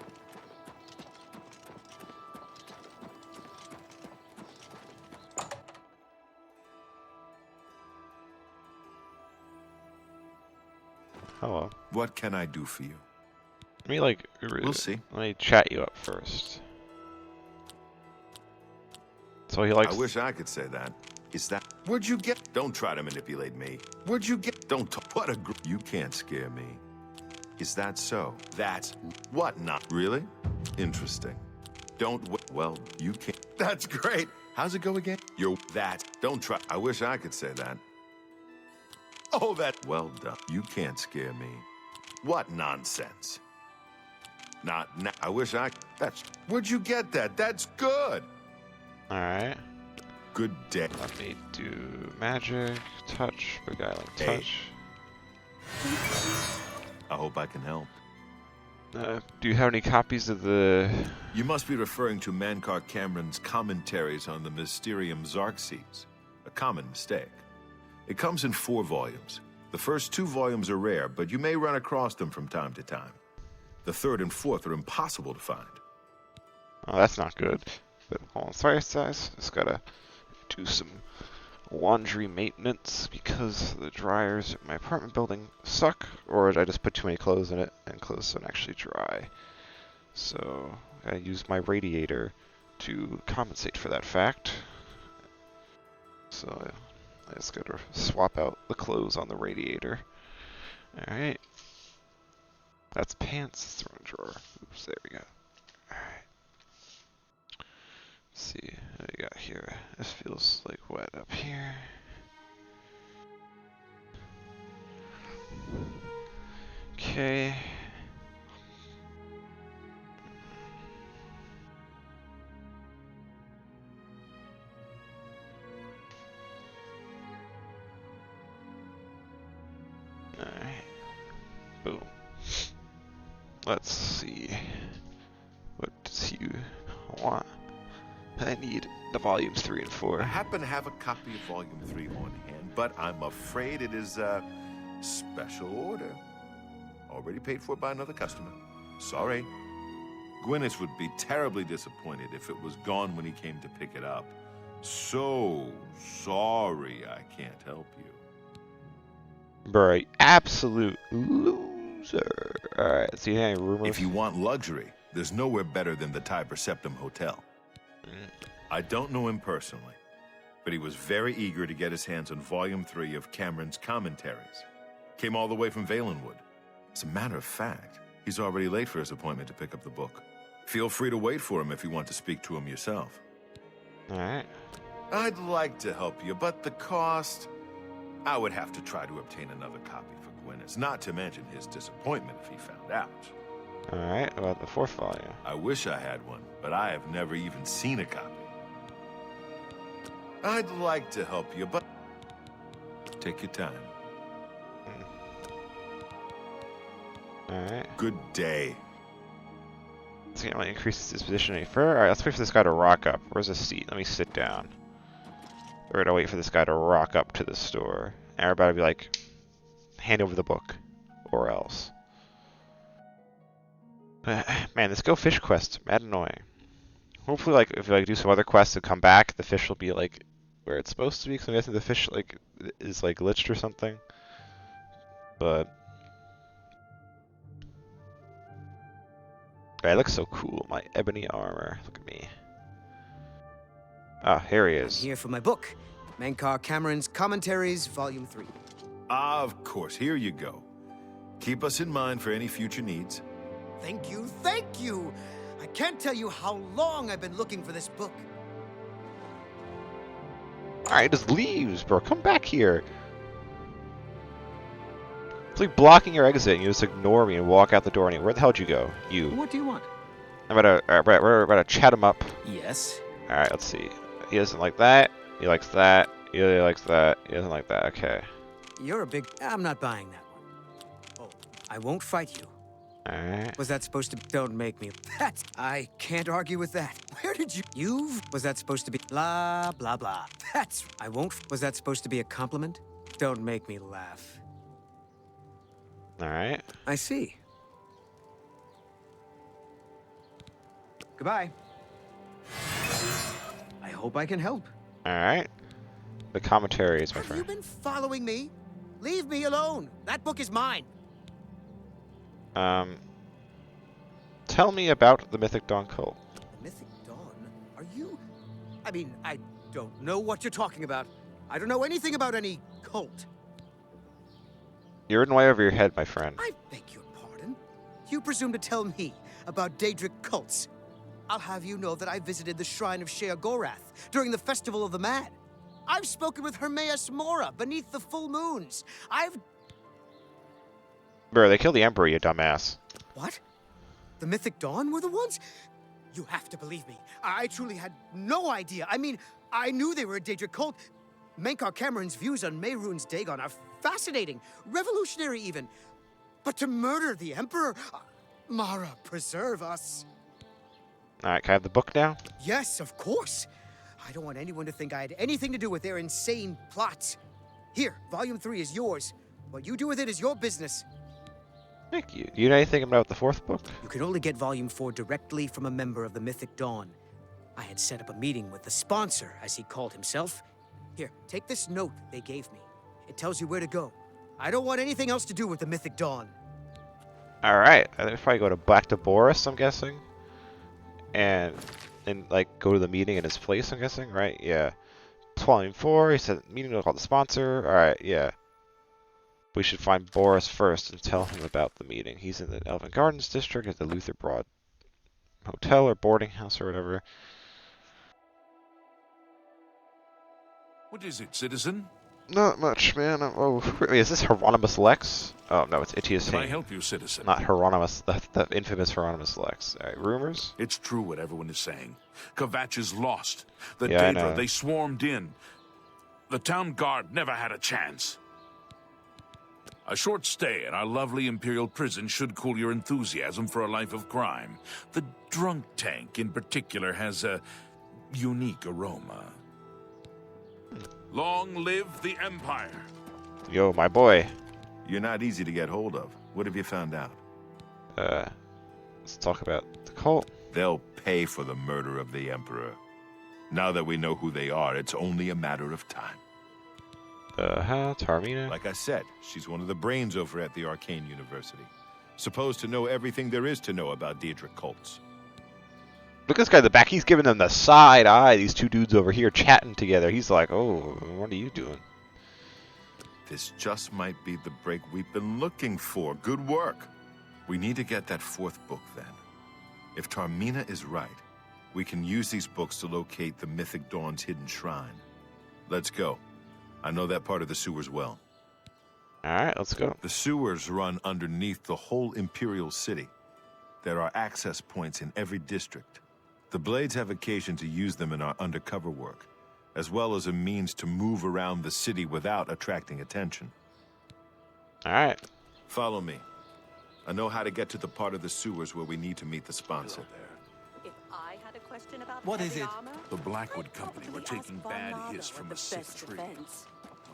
Speaker 1: Hello.
Speaker 10: What can I do for you?
Speaker 1: Let me like...
Speaker 10: We'll see.
Speaker 1: Let me chat you up first. So he likes...
Speaker 10: I wish I could say that. Is that... Where'd you get... Don't try to manipulate me. Where'd you get... Don't talk... What a... You can't scare me. Is that so? That's... What not... Really? Interesting. Don't... Well, you can't... That's great. How's it go again? You're... That... Don't try... I wish I could say that. Oh, that... Well done. You can't scare me. What nonsense. Not... I wish I... That's... Where'd you get that? That's good.
Speaker 1: Alright.
Speaker 10: Good day.
Speaker 1: Let me do magic, touch, beguiling touch.
Speaker 10: I hope I can help.
Speaker 1: Do you have any copies of the...
Speaker 10: You must be referring to Mankar Cameron's commentaries on the Mysterium Xarxes. A common mistake. It comes in 4 volumes. The first 2 volumes are rare, but you may run across them from time to time. The 3rd and 4th are impossible to find.
Speaker 1: Oh, that's not good. But hold on, sorry, guys. Just gotta do some laundry maintenance because the dryers at my apartment building suck, or I just put too many clothes in it and clothes don't actually dry. So I use my radiator to compensate for that fact. So I just gotta swap out the clothes on the radiator. Alright. That's pants, throw in drawer. Oops, there we go. Alright. Let's see what we got here. This feels like wet up here. Okay. let's see. What does he want? I need the volumes 3 and 4.
Speaker 10: I happen to have a copy of Volume 3 on hand, but I'm afraid it is a special order. Already paid for by another customer. Sorry. Gwyneth would be terribly disappointed if it was gone when he came to pick it up. So sorry I can't help you.
Speaker 1: Bro, absolute loser. Alright, see any rumors?
Speaker 10: If you want luxury, there's nowhere better than the Tiber Septim Hotel. I don't know him personally, but he was very eager to get his hands on Volume 3 of Cameron's commentaries. Came all the way from Valenwood. As a matter of fact, he's already late for his appointment to pick up the book. Feel free to wait for him if you want to speak to him yourself.
Speaker 1: Alright.
Speaker 10: I'd like to help you, but the cost... I would have to try to obtain another copy for Gwyneth, not to mention his disappointment if he found out.
Speaker 1: Alright, about the 4th volume.
Speaker 10: I wish I had one, but I have never even seen a copy. I'd like to help you, but... Take your time.
Speaker 1: Alright.
Speaker 10: Good day.
Speaker 1: So I want to increase his position any further. Alright, let's wait for this guy to rock up. Where's the seat? Let me sit down. We're gonna wait for this guy to rock up to the store. And we're about to be like, hand over the book. Or else. Man, this go fish quest, mad annoying. Hopefully, like, if we do some other quests and come back, the fish will be like where it's supposed to be. Because I'm guessing the fish like is like glitched or something. But it looks so cool. My ebony armor. Look at me. Ah, here he is.
Speaker 13: I'm here for my book, Menkar Cameron's Commentaries, Volume 3.
Speaker 10: Of course, here you go. Keep us in mind for any future needs.
Speaker 13: Thank you, thank you! I can't tell you how long I've been looking for this book.
Speaker 1: Alright, just leaves, bro. Come back here. It's like blocking your exit and you just ignore me and walk out the door. And where the hell did you go? You.
Speaker 13: What do you want?
Speaker 1: We're about to chat him up.
Speaker 13: Yes.
Speaker 1: Alright, let's see. He doesn't like that. He likes that. He really likes that. He doesn't like that. Okay.
Speaker 13: You're a big... I'm not buying that one. Oh, I won't fight you.
Speaker 1: Alright.
Speaker 13: Was that supposed to... Don't make me... That's... I can't argue with that. Where did you... You've... Was that supposed to be... Blah, blah, blah. That's... I won't... Was that supposed to be a compliment? Don't make me laugh.
Speaker 1: Alright.
Speaker 13: I see. Goodbye. I hope I can help.
Speaker 1: Alright. The commentaries, my
Speaker 13: Have
Speaker 1: friend.
Speaker 13: you been following me? Leave me alone. That book is mine.
Speaker 1: Tell me about the Mythic Dawn cult.
Speaker 13: The Mythic Dawn? Are you... I mean, I don't know what you're talking about. I don't know anything about any cult.
Speaker 1: You're in way over your head, my friend.
Speaker 13: I beg your pardon? You presume to tell me about Daedric cults? I'll have you know that I visited the shrine of Sheogorath during the Festival of the Mad. I've spoken with Hermaeus Mora beneath the full moons.
Speaker 1: Bro, they killed the Emperor, you dumbass.
Speaker 13: What? The Mythic Dawn were the ones? You have to believe me. I truly had no idea. I mean, I knew they were a Daedric cult. Menkar Cameron's views on Mehrunes Dagon are fascinating, revolutionary even. But to murder the Emperor? Mara, preserve us.
Speaker 1: Alright, can I have the book now?
Speaker 13: Yes, of course. I don't want anyone to think I had anything to do with their insane plots. Here, Volume 3 is yours. What you do with it is your business.
Speaker 1: Thank you. Do you know anything about the 4th book?
Speaker 13: You can only get Volume 4 directly from a member of the Mythic Dawn. I had set up a meeting with the sponsor, as he called himself. Here, take this note they gave me. It tells you where to go. I don't want anything else to do with the Mythic Dawn.
Speaker 1: Alright, I think probably go back to Boris, I'm guessing. And like go to the meeting in his place, I'm guessing, right? Yeah. Volume 4, he said meeting to call the sponsor. Alright, yeah. We should find Boris first and tell him about the meeting. He's in the Elven Gardens district at the Luther Broad Hotel or boarding house or whatever.
Speaker 4: What is it, citizen?
Speaker 1: Not much, man. Oh, wait, is this Hieronymus Lex? Oh, no, it's Itius
Speaker 4: Can I
Speaker 1: Hing.
Speaker 4: help you, citizen?
Speaker 1: Not Hieronymus, the infamous Hieronymus Lex. Alright, rumors?
Speaker 4: It's true what everyone is saying. Kvatch is lost. The
Speaker 1: Yeah, I know.
Speaker 4: Daedra, they swarmed in. The town guard never had a chance. A short stay in our lovely Imperial prison should cool your enthusiasm for a life of crime. The drunk tank, in particular, has a unique aroma. Long live the Empire!
Speaker 1: Yo, my boy.
Speaker 10: You're not easy to get hold of. What have you found out?
Speaker 1: Let's talk about the cult.
Speaker 10: They'll pay for the murder of the Emperor. Now that we know who they are, it's only a matter of time.
Speaker 1: Tarmina?
Speaker 10: Like I said, she's one of the brains over at the Arcane University. Supposed to know everything there is to know about Daedric cults.
Speaker 1: Look at this guy in the back. He's giving them the side eye. These two dudes over here chatting together. He's like, oh, what are you doing?
Speaker 10: This just might be the break we've been looking for. Good work. We need to get that fourth book, then. If Tarmina is right, we can use these books to locate the Mythic Dawn's hidden shrine. Let's go. I know that part of the sewers well.
Speaker 1: Alright, let's go.
Speaker 10: The sewers run underneath the whole Imperial City. There are access points in every district. The Blades have occasion to use them in our undercover work, as well as a means to move around the city without attracting attention.
Speaker 1: Alright.
Speaker 10: Follow me. I know how to get to the part of the sewers where we need to meet the sponsor.
Speaker 14: If I had a question about
Speaker 3: What is it?
Speaker 4: The Blackwood Company were taking bad hits from a sick tree.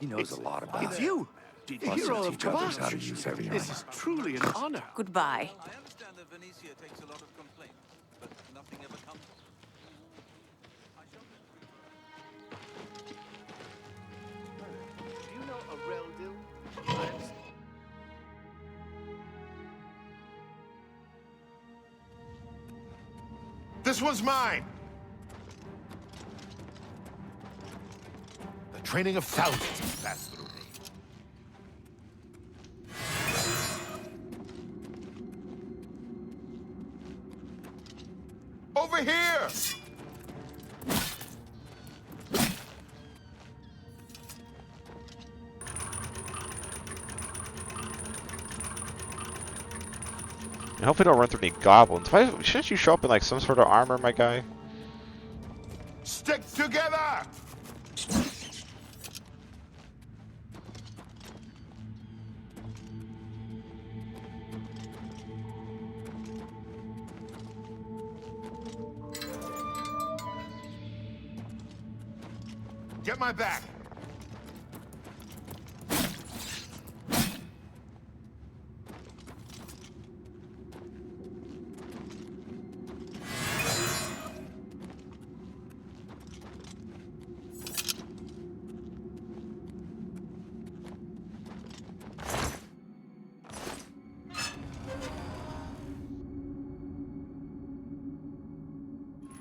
Speaker 9: He knows a lot about
Speaker 5: It's
Speaker 9: it.
Speaker 5: you!
Speaker 4: Did
Speaker 9: Plus,
Speaker 5: Hero
Speaker 9: he'll
Speaker 5: of
Speaker 9: teach others how to
Speaker 5: Kavash.
Speaker 9: use heavy
Speaker 5: This
Speaker 9: armor.
Speaker 5: is truly an honor.
Speaker 14: Goodbye.
Speaker 3: I understand that Venetia takes a lot of complaints, but nothing ever comes.
Speaker 5: Do you know a Reldil?
Speaker 10: This one's mine! The training of thousands has passed through me. Over here!
Speaker 1: I hope we don't run through any goblins. Why shouldn't you show up in like some sort of armor, my guy?
Speaker 10: Stick together! Get my back!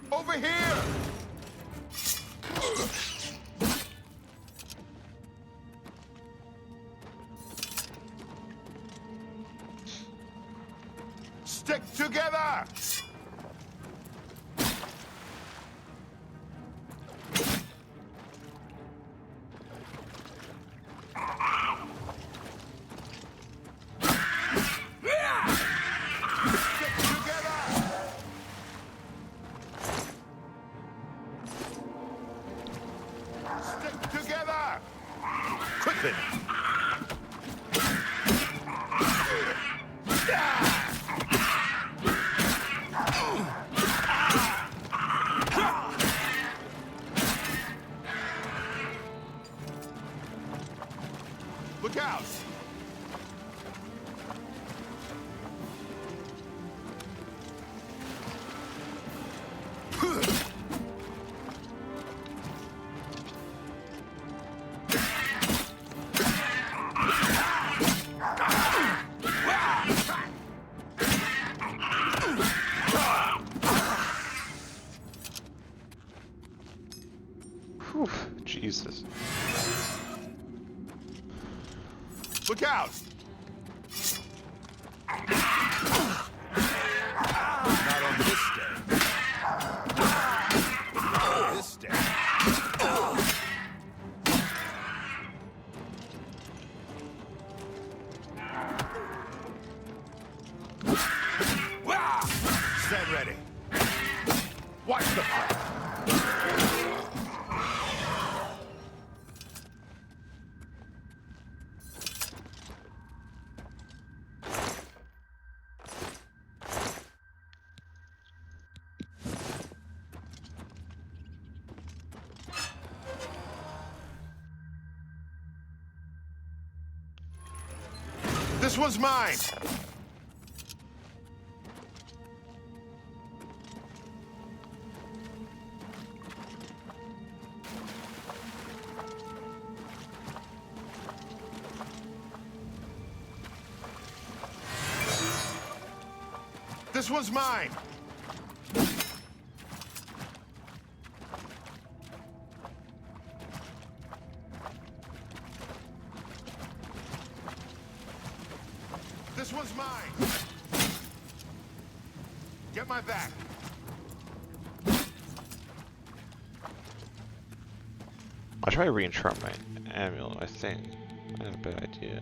Speaker 10: Over here! Stick together! Stick together! Stick together! Quickly! Look out!
Speaker 1: Whew, Jesus.
Speaker 10: Look out! Not on this day. This day. Stand ready. Watch the fight. This one's mine! This one's mine! This one's mine! Get my back!
Speaker 1: I'll try to reinterrupt my amulet, I think. I have a bad idea.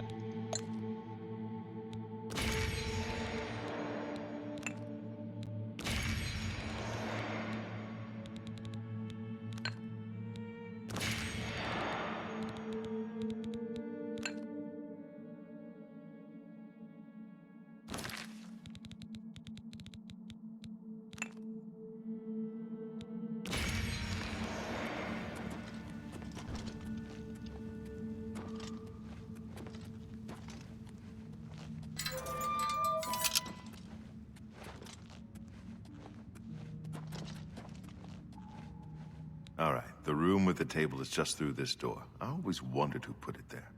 Speaker 10: All right, the room with the table is just through this door. I always wondered who put it there.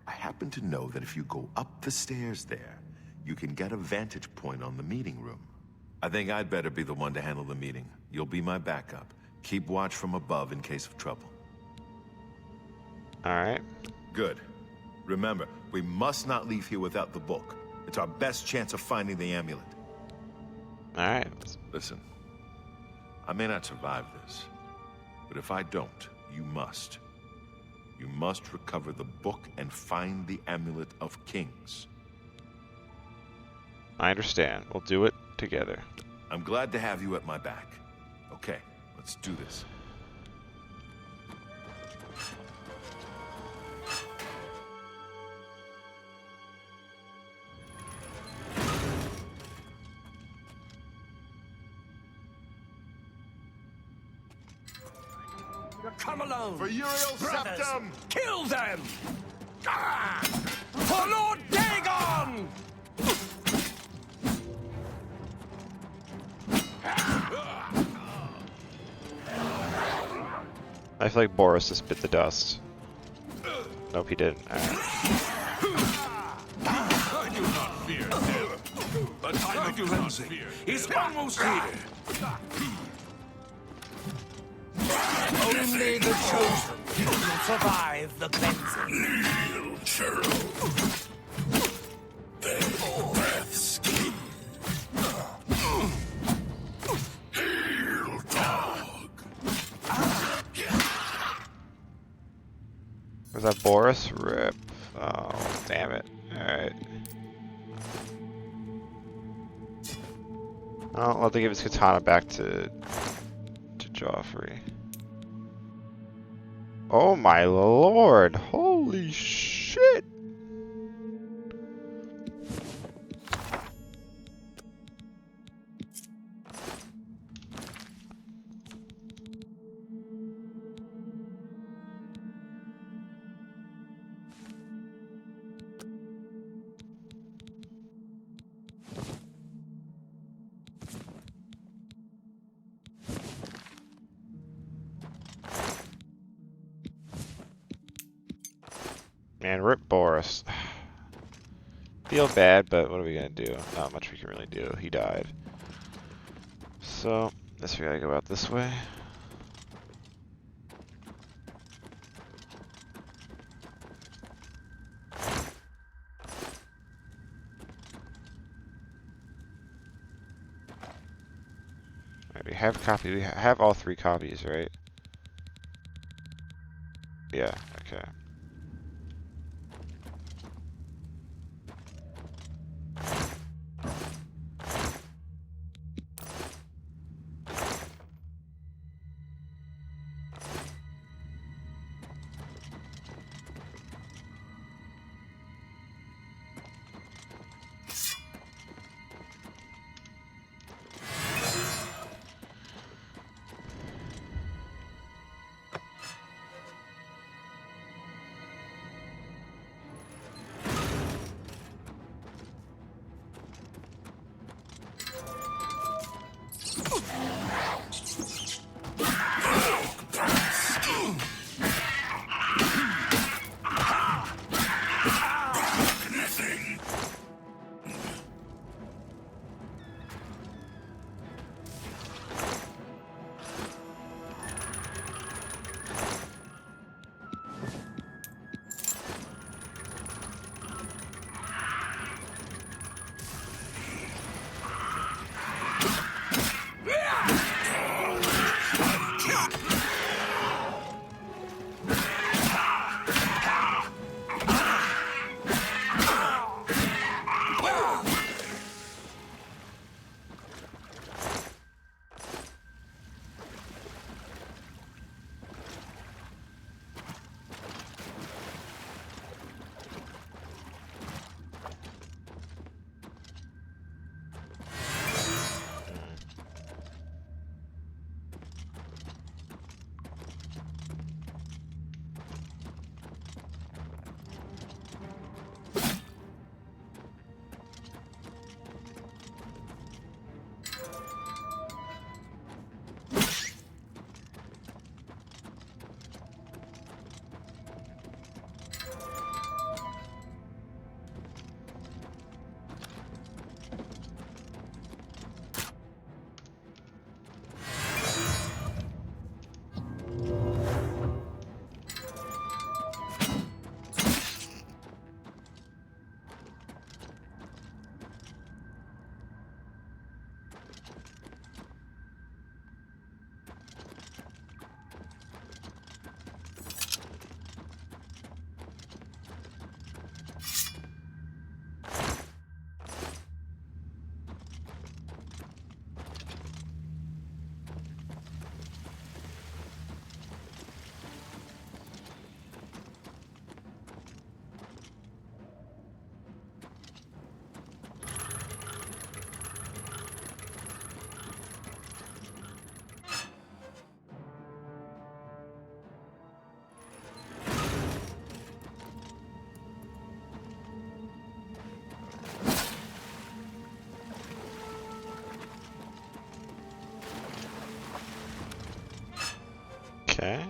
Speaker 10: I happen to know that if you go up the stairs there, you can get a vantage point on the meeting room. I think I'd better be the one to handle the meeting. You'll be my backup. Keep watch from above in case of trouble.
Speaker 1: All right.
Speaker 10: Good. Remember, we must not leave here without the book. It's our best chance of finding the amulet.
Speaker 1: All right.
Speaker 10: Listen, I may not survive this, but if I don't, you must. You must recover the book and find the Amulet of Kings.
Speaker 1: I understand. We'll do it together.
Speaker 10: I'm glad to have you at my back. Okay, let's do this.
Speaker 5: Come along!
Speaker 10: For Uriel
Speaker 5: brothers.
Speaker 10: Septum!
Speaker 5: Kill them! Ah! For Lord Dagon!
Speaker 1: I feel like Boris just bit the dust. Nope, he didn't. All right.
Speaker 4: I do not fear death. The time of cleansing is almost here.
Speaker 5: Only the chosen will survive the cleansing.
Speaker 4: Kneel, churl. Their breaths keep. Hail, dog.
Speaker 1: Was that Boris? Rip. Oh, damn it. Alright. I'll have to give his katana back to Joffrey. Oh my lord! Holy shit! Man, rip Boris. Feel bad, but what are we gonna do? Not much we can really do. He died. So, guess we gotta go out this way. Alright, we have a copy. We have all 3 copies, right? Yeah, okay. Okay.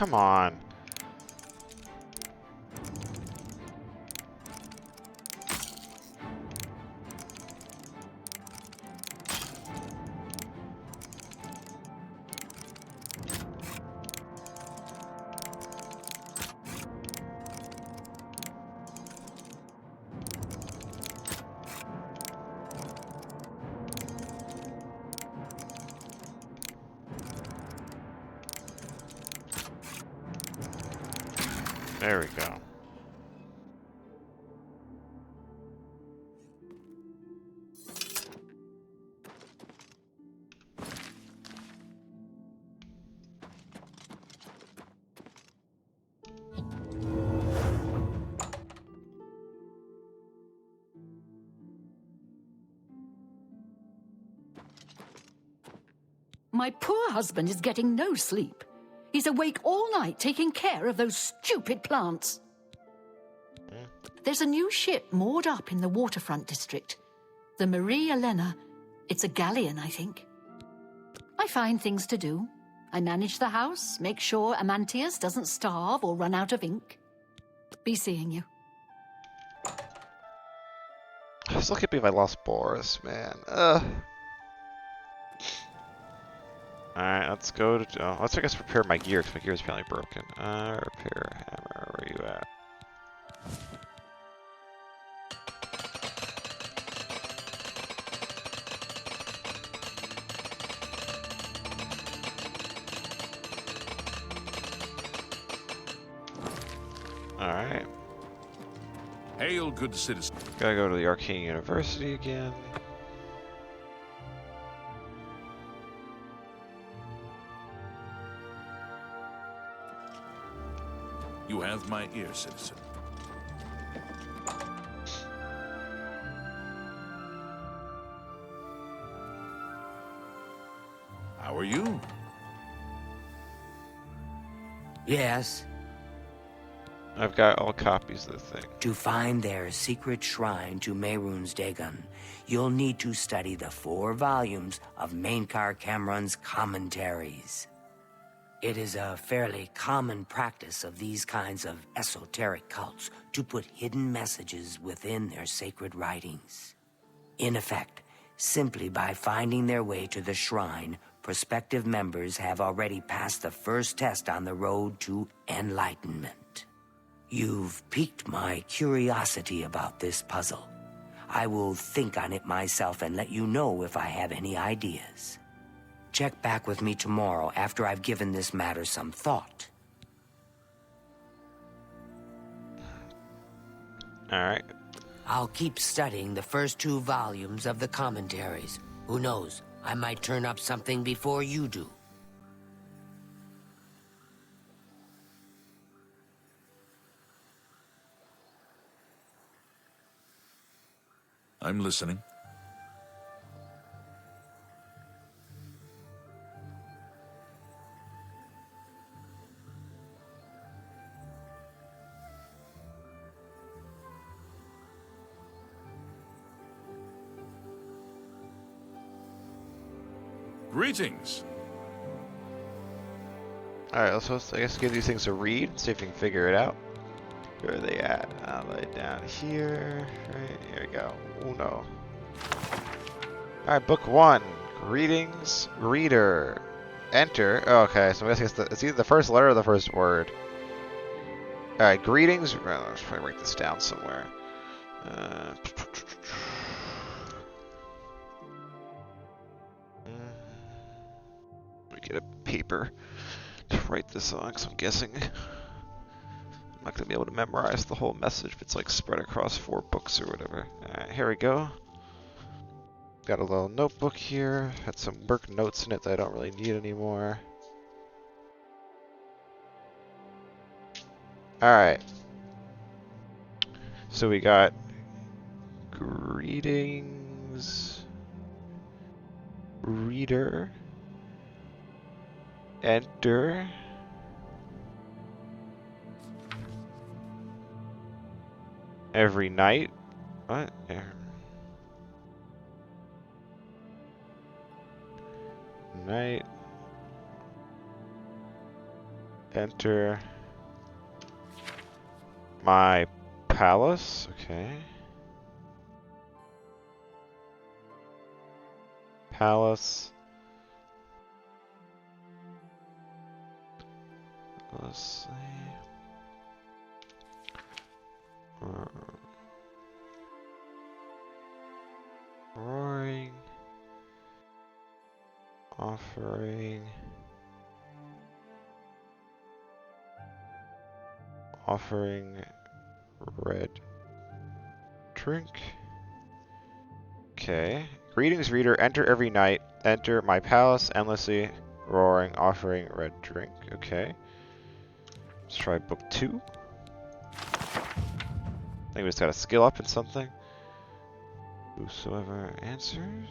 Speaker 1: Come on. There we go.
Speaker 6: My poor husband is getting no sleep. He's awake all night taking care of those stupid plants. There's a new ship moored up in the waterfront district. The Marie Elena. It's a galleon, I think. I find things to do. I manage the house, make sure Amantius doesn't starve or run out of ink. Be seeing you.
Speaker 1: Still can't believe I lost Boris, man. Alright, let's go to... Oh, let's, I guess, repair my gear, because my gear is apparently broken. Repair hammer, where are you at? Alright.
Speaker 4: Hail, good citizen.
Speaker 1: Gotta go to the Arcane University again.
Speaker 4: You have my ear, citizen. How are you?
Speaker 11: Yes.
Speaker 1: I've got all copies of the thing.
Speaker 11: To find their secret shrine to Mehrunes Dagon, you'll need to study the 4 volumes of Mainkar Cameron's commentaries. It is a fairly common practice of these kinds of esoteric cults to put hidden messages within their sacred writings. In effect, simply by finding their way to the shrine, prospective members have already passed the first test on the road to enlightenment. You've piqued my curiosity about this puzzle. I will think on it myself and let you know if I have any ideas. Check back with me tomorrow after I've given this matter some thought.
Speaker 1: Alright.
Speaker 11: I'll keep studying the first 2 volumes of the commentaries. Who knows, I might turn up something before you do.
Speaker 4: I'm listening. Greetings.
Speaker 1: Alright, let's I guess give these things a read, see if we can figure it out. Where are they at? I'll lay it down here. Right, here we go. Oh no. Alright, book 1. Greetings, reader. Enter. Oh, okay, so I'm guessing it's either the first letter or the first word. Alright, greetings. Let's probably write this down somewhere. Let me get a paper to write this on, because I'm guessing I'm not going to be able to memorize the whole message if it's like spread across 4 books or whatever. Alright, here we go. Got a little notebook here. Had some work notes in it that I don't really need anymore. Alright. So we got greetings, reader, enter, every night. What? Night. Enter my palace. Okay. Palace. Let's see. Roaring. Offering. offering red drink. Okay. Greetings, reader. Enter every night. Enter my palace endlessly roaring, offering red drink. Okay. Let's try book 2. I think we just gotta skill up in something. Whosoever answers.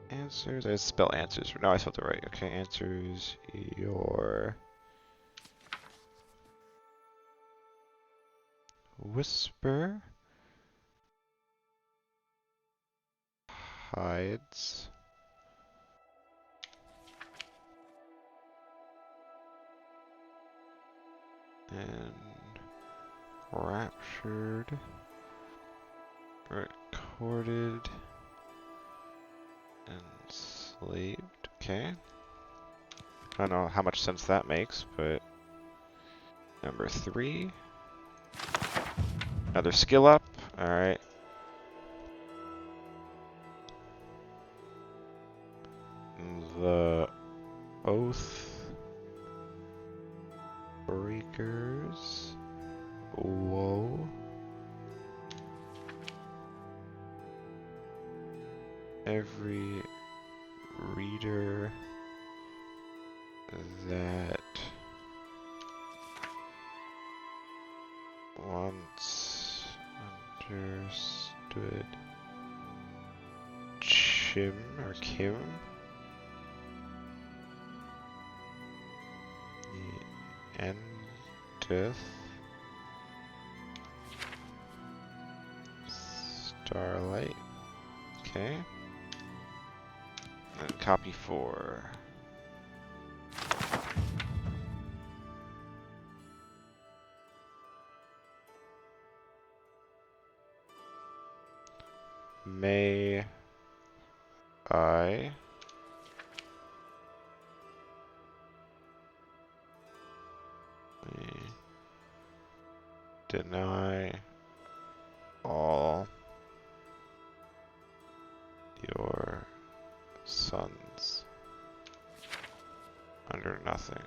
Speaker 1: Answers. I just spell answers. No, I spelled it right. Okay, answers your whisper hides and raptured, recorded, enslaved. Okay. I don't know how much sense that makes, but number 3. Another skill up. Alright. The Oath Breakers. Whoa. Every reader that once understood Chim or Kim, the endeth starlight. Okay. And copy 4. May I deny all your sons under nothing.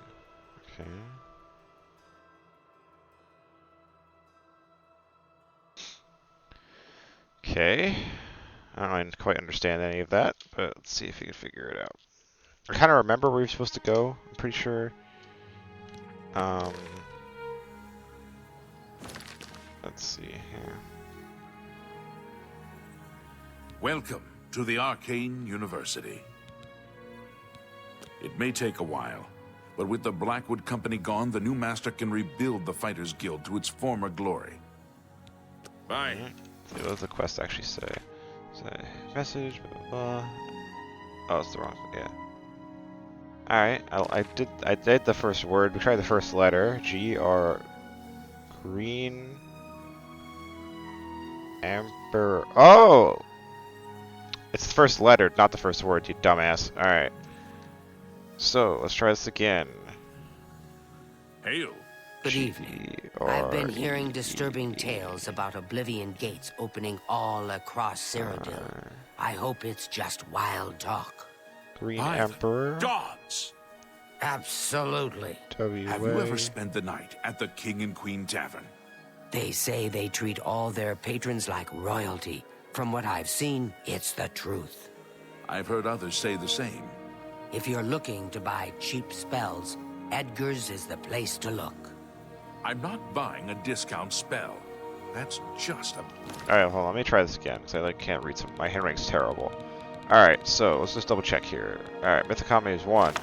Speaker 1: Okay. Okay. I don't quite understand any of that, but let's see if we can figure it out. I kind of remember where you're supposed to go. I'm pretty sure. Let's see here.
Speaker 4: Welcome to the Arcane University. It may take a while, but with the Blackwood Company gone, the new master can rebuild the Fighters Guild to its former glory. Bye.
Speaker 1: What does the quest actually say? Say message, blah, blah, blah. Oh, it's the wrong. Yeah. Alright, I did the first word. We tried the first letter. G-R... Green... Amber... Oh! It's the first letter, not the first word, you dumbass. Alright. So, let's try this again.
Speaker 4: Hail.
Speaker 11: Good evening. I've been hearing disturbing tales about Oblivion gates opening all across Cyrodiil. I hope it's just wild talk.
Speaker 1: Green Emperor.
Speaker 4: Gods!
Speaker 11: Absolutely.
Speaker 4: Have you ever spent the night at the King and Queen Tavern?
Speaker 11: They say they treat all their patrons like royalty. From what I've seen, it's the truth.
Speaker 4: I've heard others say the same.
Speaker 11: If you're looking to buy cheap spells, Edgar's is the place to look.
Speaker 4: I'm not buying a discount spell. That's just a...
Speaker 1: Alright, hold on, let me try this again, because I can't read some... My handwriting's terrible. Alright, so, let's just double check here. Alright, Mythic Comedy is 1.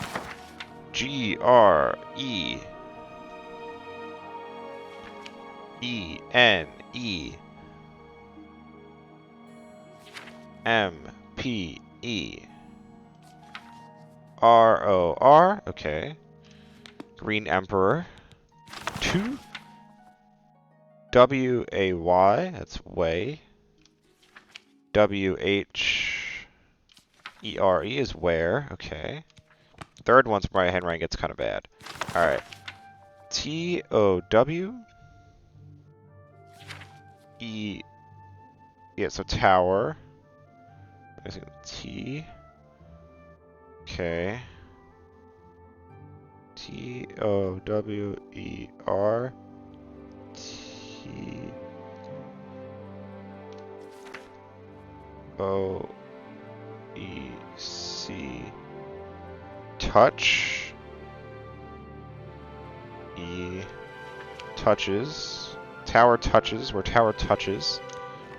Speaker 1: G-R-E... E-N-E... M-P-E... R-O-R, okay. Green Emperor. 2. W-A-Y, that's way. W-H-E-R-E is where, okay. Third one's where my handwriting gets kind of bad. Alright. T-O-W. E. Yeah, so tower. T. Okay. Tower. Toec. Touch. E. Touches. Tower touches. Where tower touches.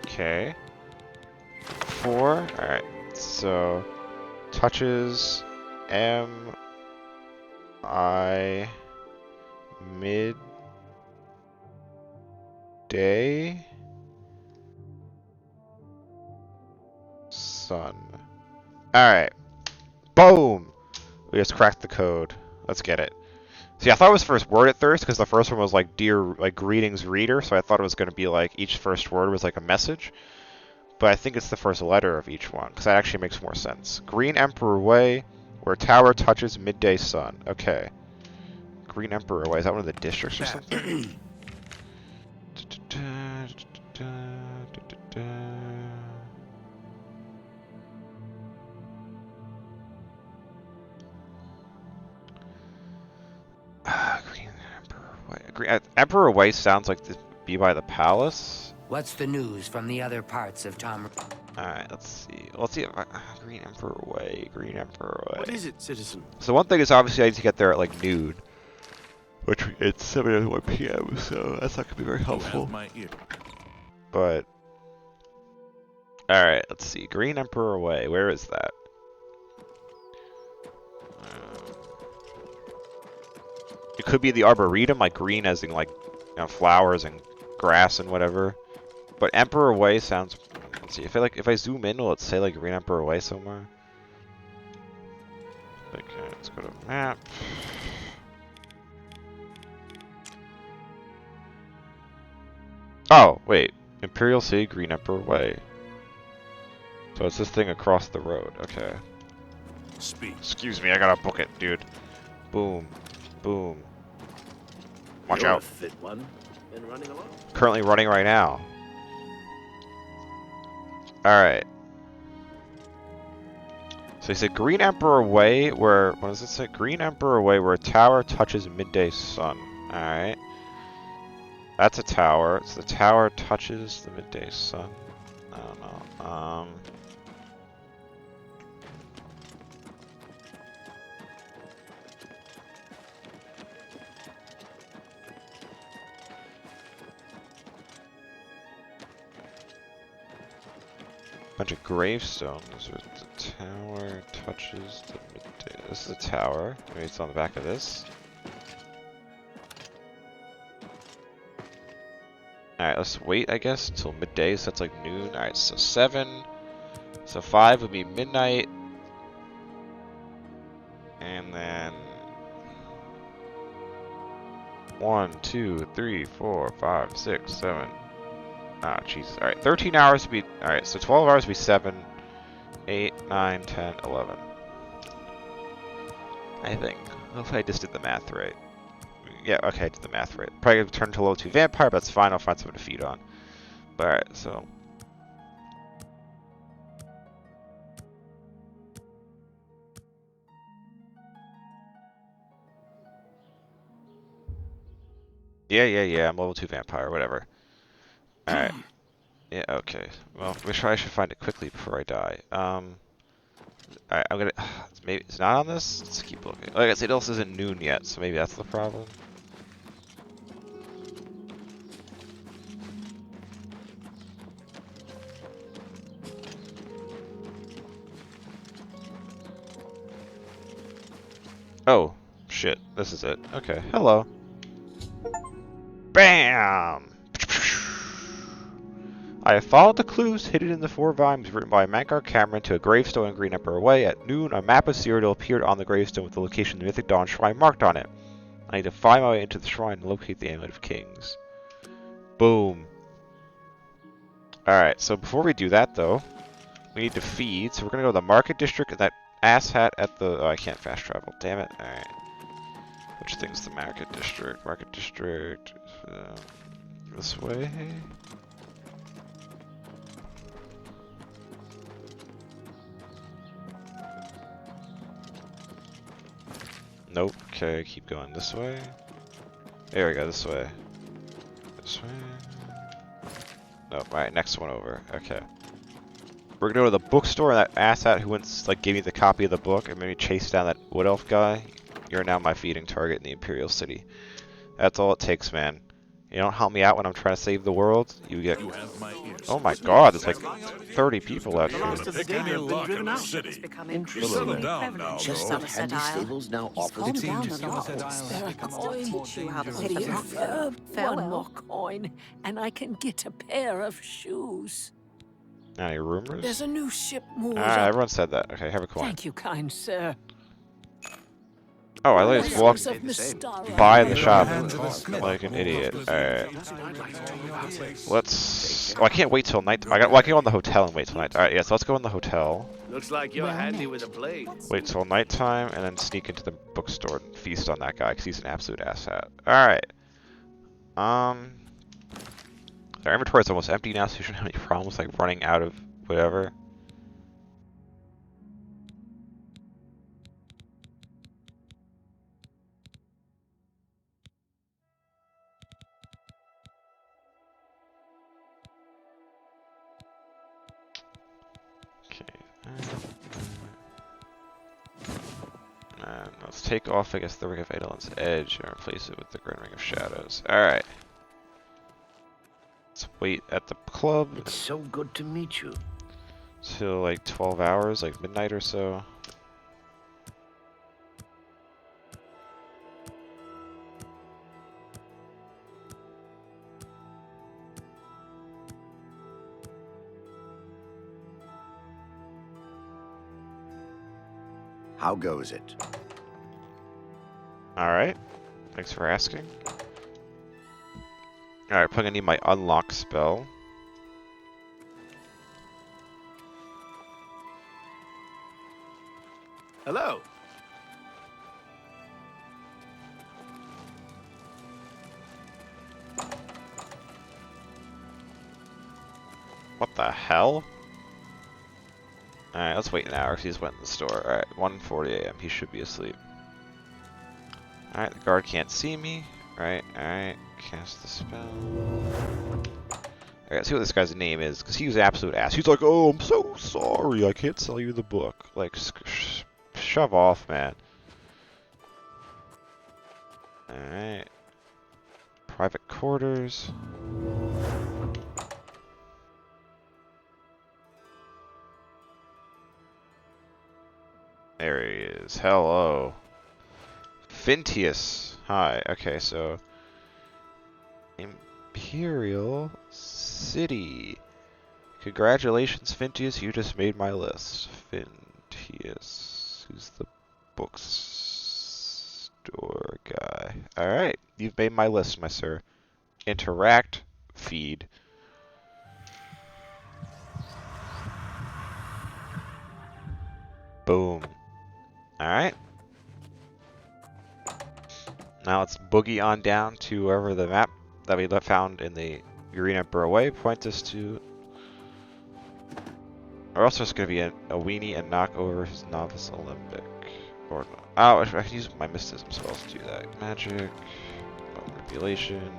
Speaker 1: Okay. 4. Alright. So. Touches. M. I. Midday. Sun. Alright. Boom! We just cracked the code. Let's get it. See, I thought it was first word at first, because the first one was like, dear, like, greetings reader, so I thought it was going to be like, each first word was like a message. But I think it's the first letter of each one, because that actually makes more sense. Green Emperor Way, where tower touches midday sun. Okay. Green Emperor Way, is that one of the districts or something? Green Emperor Way. Emperor Way sounds like this be by the palace.
Speaker 11: What's the news from the other parts of Tom?
Speaker 1: Alright, let's see. Let's see if Green Emperor Way. Green Emperor Way.
Speaker 5: What is it, citizen?
Speaker 1: So one thing is obviously I need to get there at like noon, which it's 7:01 p.m. So that's not gonna be very helpful. But alright, let's see. Green Emperor Way. Where is that? It could be the Arboretum, like green as in like, you know, flowers and grass and whatever. But Emperor Way sounds. Let's see. If I zoom in, will it say like Green Emperor Way somewhere? Okay, let's go to map. Oh wait, Imperial City, Green Emperor Way. So it's this thing across the road. Okay.
Speaker 4: Speak.
Speaker 1: Excuse me, I gotta book it, dude. Boom, boom. Watch
Speaker 5: You're
Speaker 1: out.
Speaker 5: A fit one. Been running along?
Speaker 1: Currently running right now. Alright. So he said Green Emperor Way where, what does it say? Green Emperor Way where a tower touches midday sun. Alright. That's a tower. So the tower touches the midday sun. I don't know. Bunch of gravestones. The tower touches the midday. This is a tower. Maybe it's on the back of this. Alright, let's wait, I guess, until midday, so that's like noon. Alright, so 7. So 5 would be midnight. And then 1, 2, 3, 4, 5, 6, 7. Ah, Jesus. Alright, 13 hours would be... Alright, so 12 hours would be 7, 8, 9, 10, 11. I think. Hopefully I just did the math right. Yeah, okay, I did the math right. Probably gonna turn to level 2 vampire, but that's fine. I'll find something to feed on. But alright, so... Yeah, I'm level 2 vampire, whatever. Alright. Yeah, okay. Well, I should find it quickly before I die. Alright, I'm gonna... Maybe it's not on this? Let's keep looking. Like I said, it also isn't noon yet, so maybe that's the problem. Oh, shit. This is it. Okay, hello. BAM! I have followed the clues hidden in the 4 volumes written by Mankar Cameron to a gravestone in Green Emperor Way. At noon, a map of Cyrodiil appeared on the gravestone with the location of the Mythic Dawn shrine marked on it. I need to find my way into the shrine and locate the Amulet of Kings. Boom. Alright, so before we do that, though, we need to feed. So we're going to go to the Market District and that asshat at the... Oh, I can't fast travel. Damn it. Alright. Which thing's the Market District? Market District... this way... Nope, Okay, keep going this way. There we go, this way. This way. Nope, alright, next one over. Okay. We're gonna go to the bookstore, and that asshat who once like gave me the copy of the book and made me chase down that wood elf guy. You're now my feeding target in the Imperial City. That's all it takes, man. You don't help me out when I'm trying to save the world, you get... Oh my god, there's like 30 people out here.
Speaker 7: Interesting. Just that handy stables now offer the
Speaker 15: One more coin, and I can get a pair of shoes.
Speaker 1: Any rumors?
Speaker 15: There's a new ship moored
Speaker 1: Ah,
Speaker 15: up.
Speaker 1: everyone said that. Okay, have a coin.
Speaker 15: Thank you, kind sir.
Speaker 1: Oh, I just walked by the shop like an idiot. Alright. Let's... Oh, I can't wait till night. Well, I can go in the hotel and wait till night. Alright, yes, let's go in the hotel.
Speaker 5: Looks like you're handy with a blade.
Speaker 1: Wait till nighttime and then sneak into the bookstore and feast on that guy because he's an absolute asshat. Alright. Our inventory is almost empty now, so you shouldn't have any problems like running out of whatever. And let's take off, I guess, the Ring of Adolin's Edge and replace it with the Grand Ring of Shadows. Alright. Let's wait at the club.
Speaker 7: It's so good to meet you.
Speaker 1: Till like 12 hours, like midnight or so.
Speaker 7: How goes it?
Speaker 1: Alright. Thanks for asking. Alright, probably gonna need my unlock spell.
Speaker 5: Hello.
Speaker 1: What the hell? Alright, let's wait an hour because he just went in the store. Alright, 1:40 a.m. He should be asleep. Alright, the guard can't see me. Right, alright. Cast the spell. Alright, see what this guy's name is, because he was an absolute ass. He's like, oh, I'm so sorry, I can't sell you the book. Like, shove off, man. Alright. Private quarters. There he is. Hello. Fintius. Hi. Okay, so... Imperial City. Congratulations, Fintius. You just made my list. Fintius. Who's the bookstore guy? Alright. You've made my list, my sir. Interact. Feed. Boom. Alright. Now let's boogie on down to wherever the map that we found in the Arena Burway points us to. Or else there's going to be a weenie and knock over his Novice Olympic. Or oh, I can use my mysticism spells to do that. Magic. Manipulation.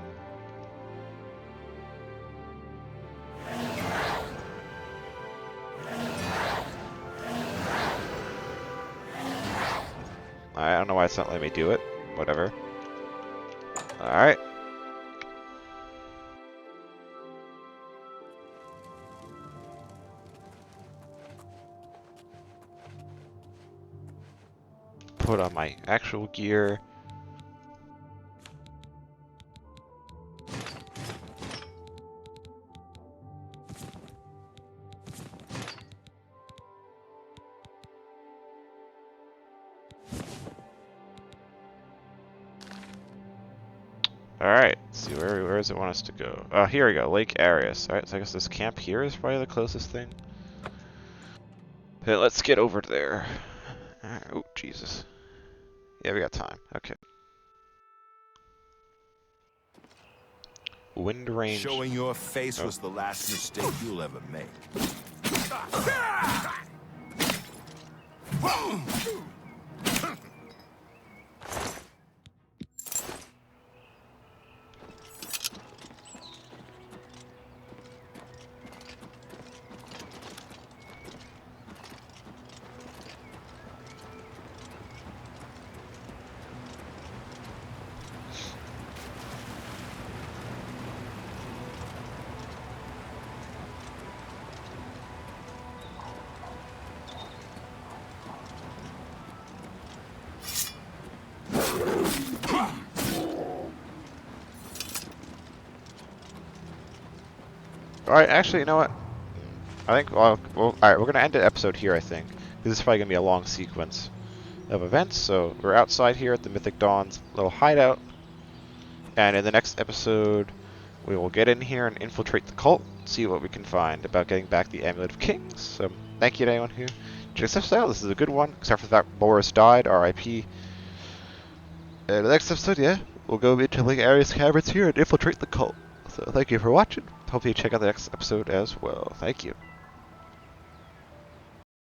Speaker 1: I don't know why it's not letting me do it. Whatever. Alright. Put on my actual gear. Alright, let's see, where does it want us to go? Oh, here we go, Lake Arius. Alright, so I guess this camp here is probably the closest thing. Okay, let's get over there. Alright, oh, Jesus. Yeah, we got time. Okay. Wind range.
Speaker 10: Showing your face was the last mistake you'll ever make.
Speaker 1: Alright, actually, you know what? I think, alright, we're going to end the episode here, I think. This is probably going to be a long sequence of events, so we're outside here at the Mythic Dawn's little hideout. And in the next episode, we will get in here and infiltrate the cult, see what we can find about getting back the Amulet of Kings. So, thank you to anyone who checked this out. This is a good one, except for that Boris died, R.I.P. And the next episode, yeah, we'll go into Lake Arius Caverns here and infiltrate the cult. So, thank you for watching. Hope you check out the next episode as well. Thank you.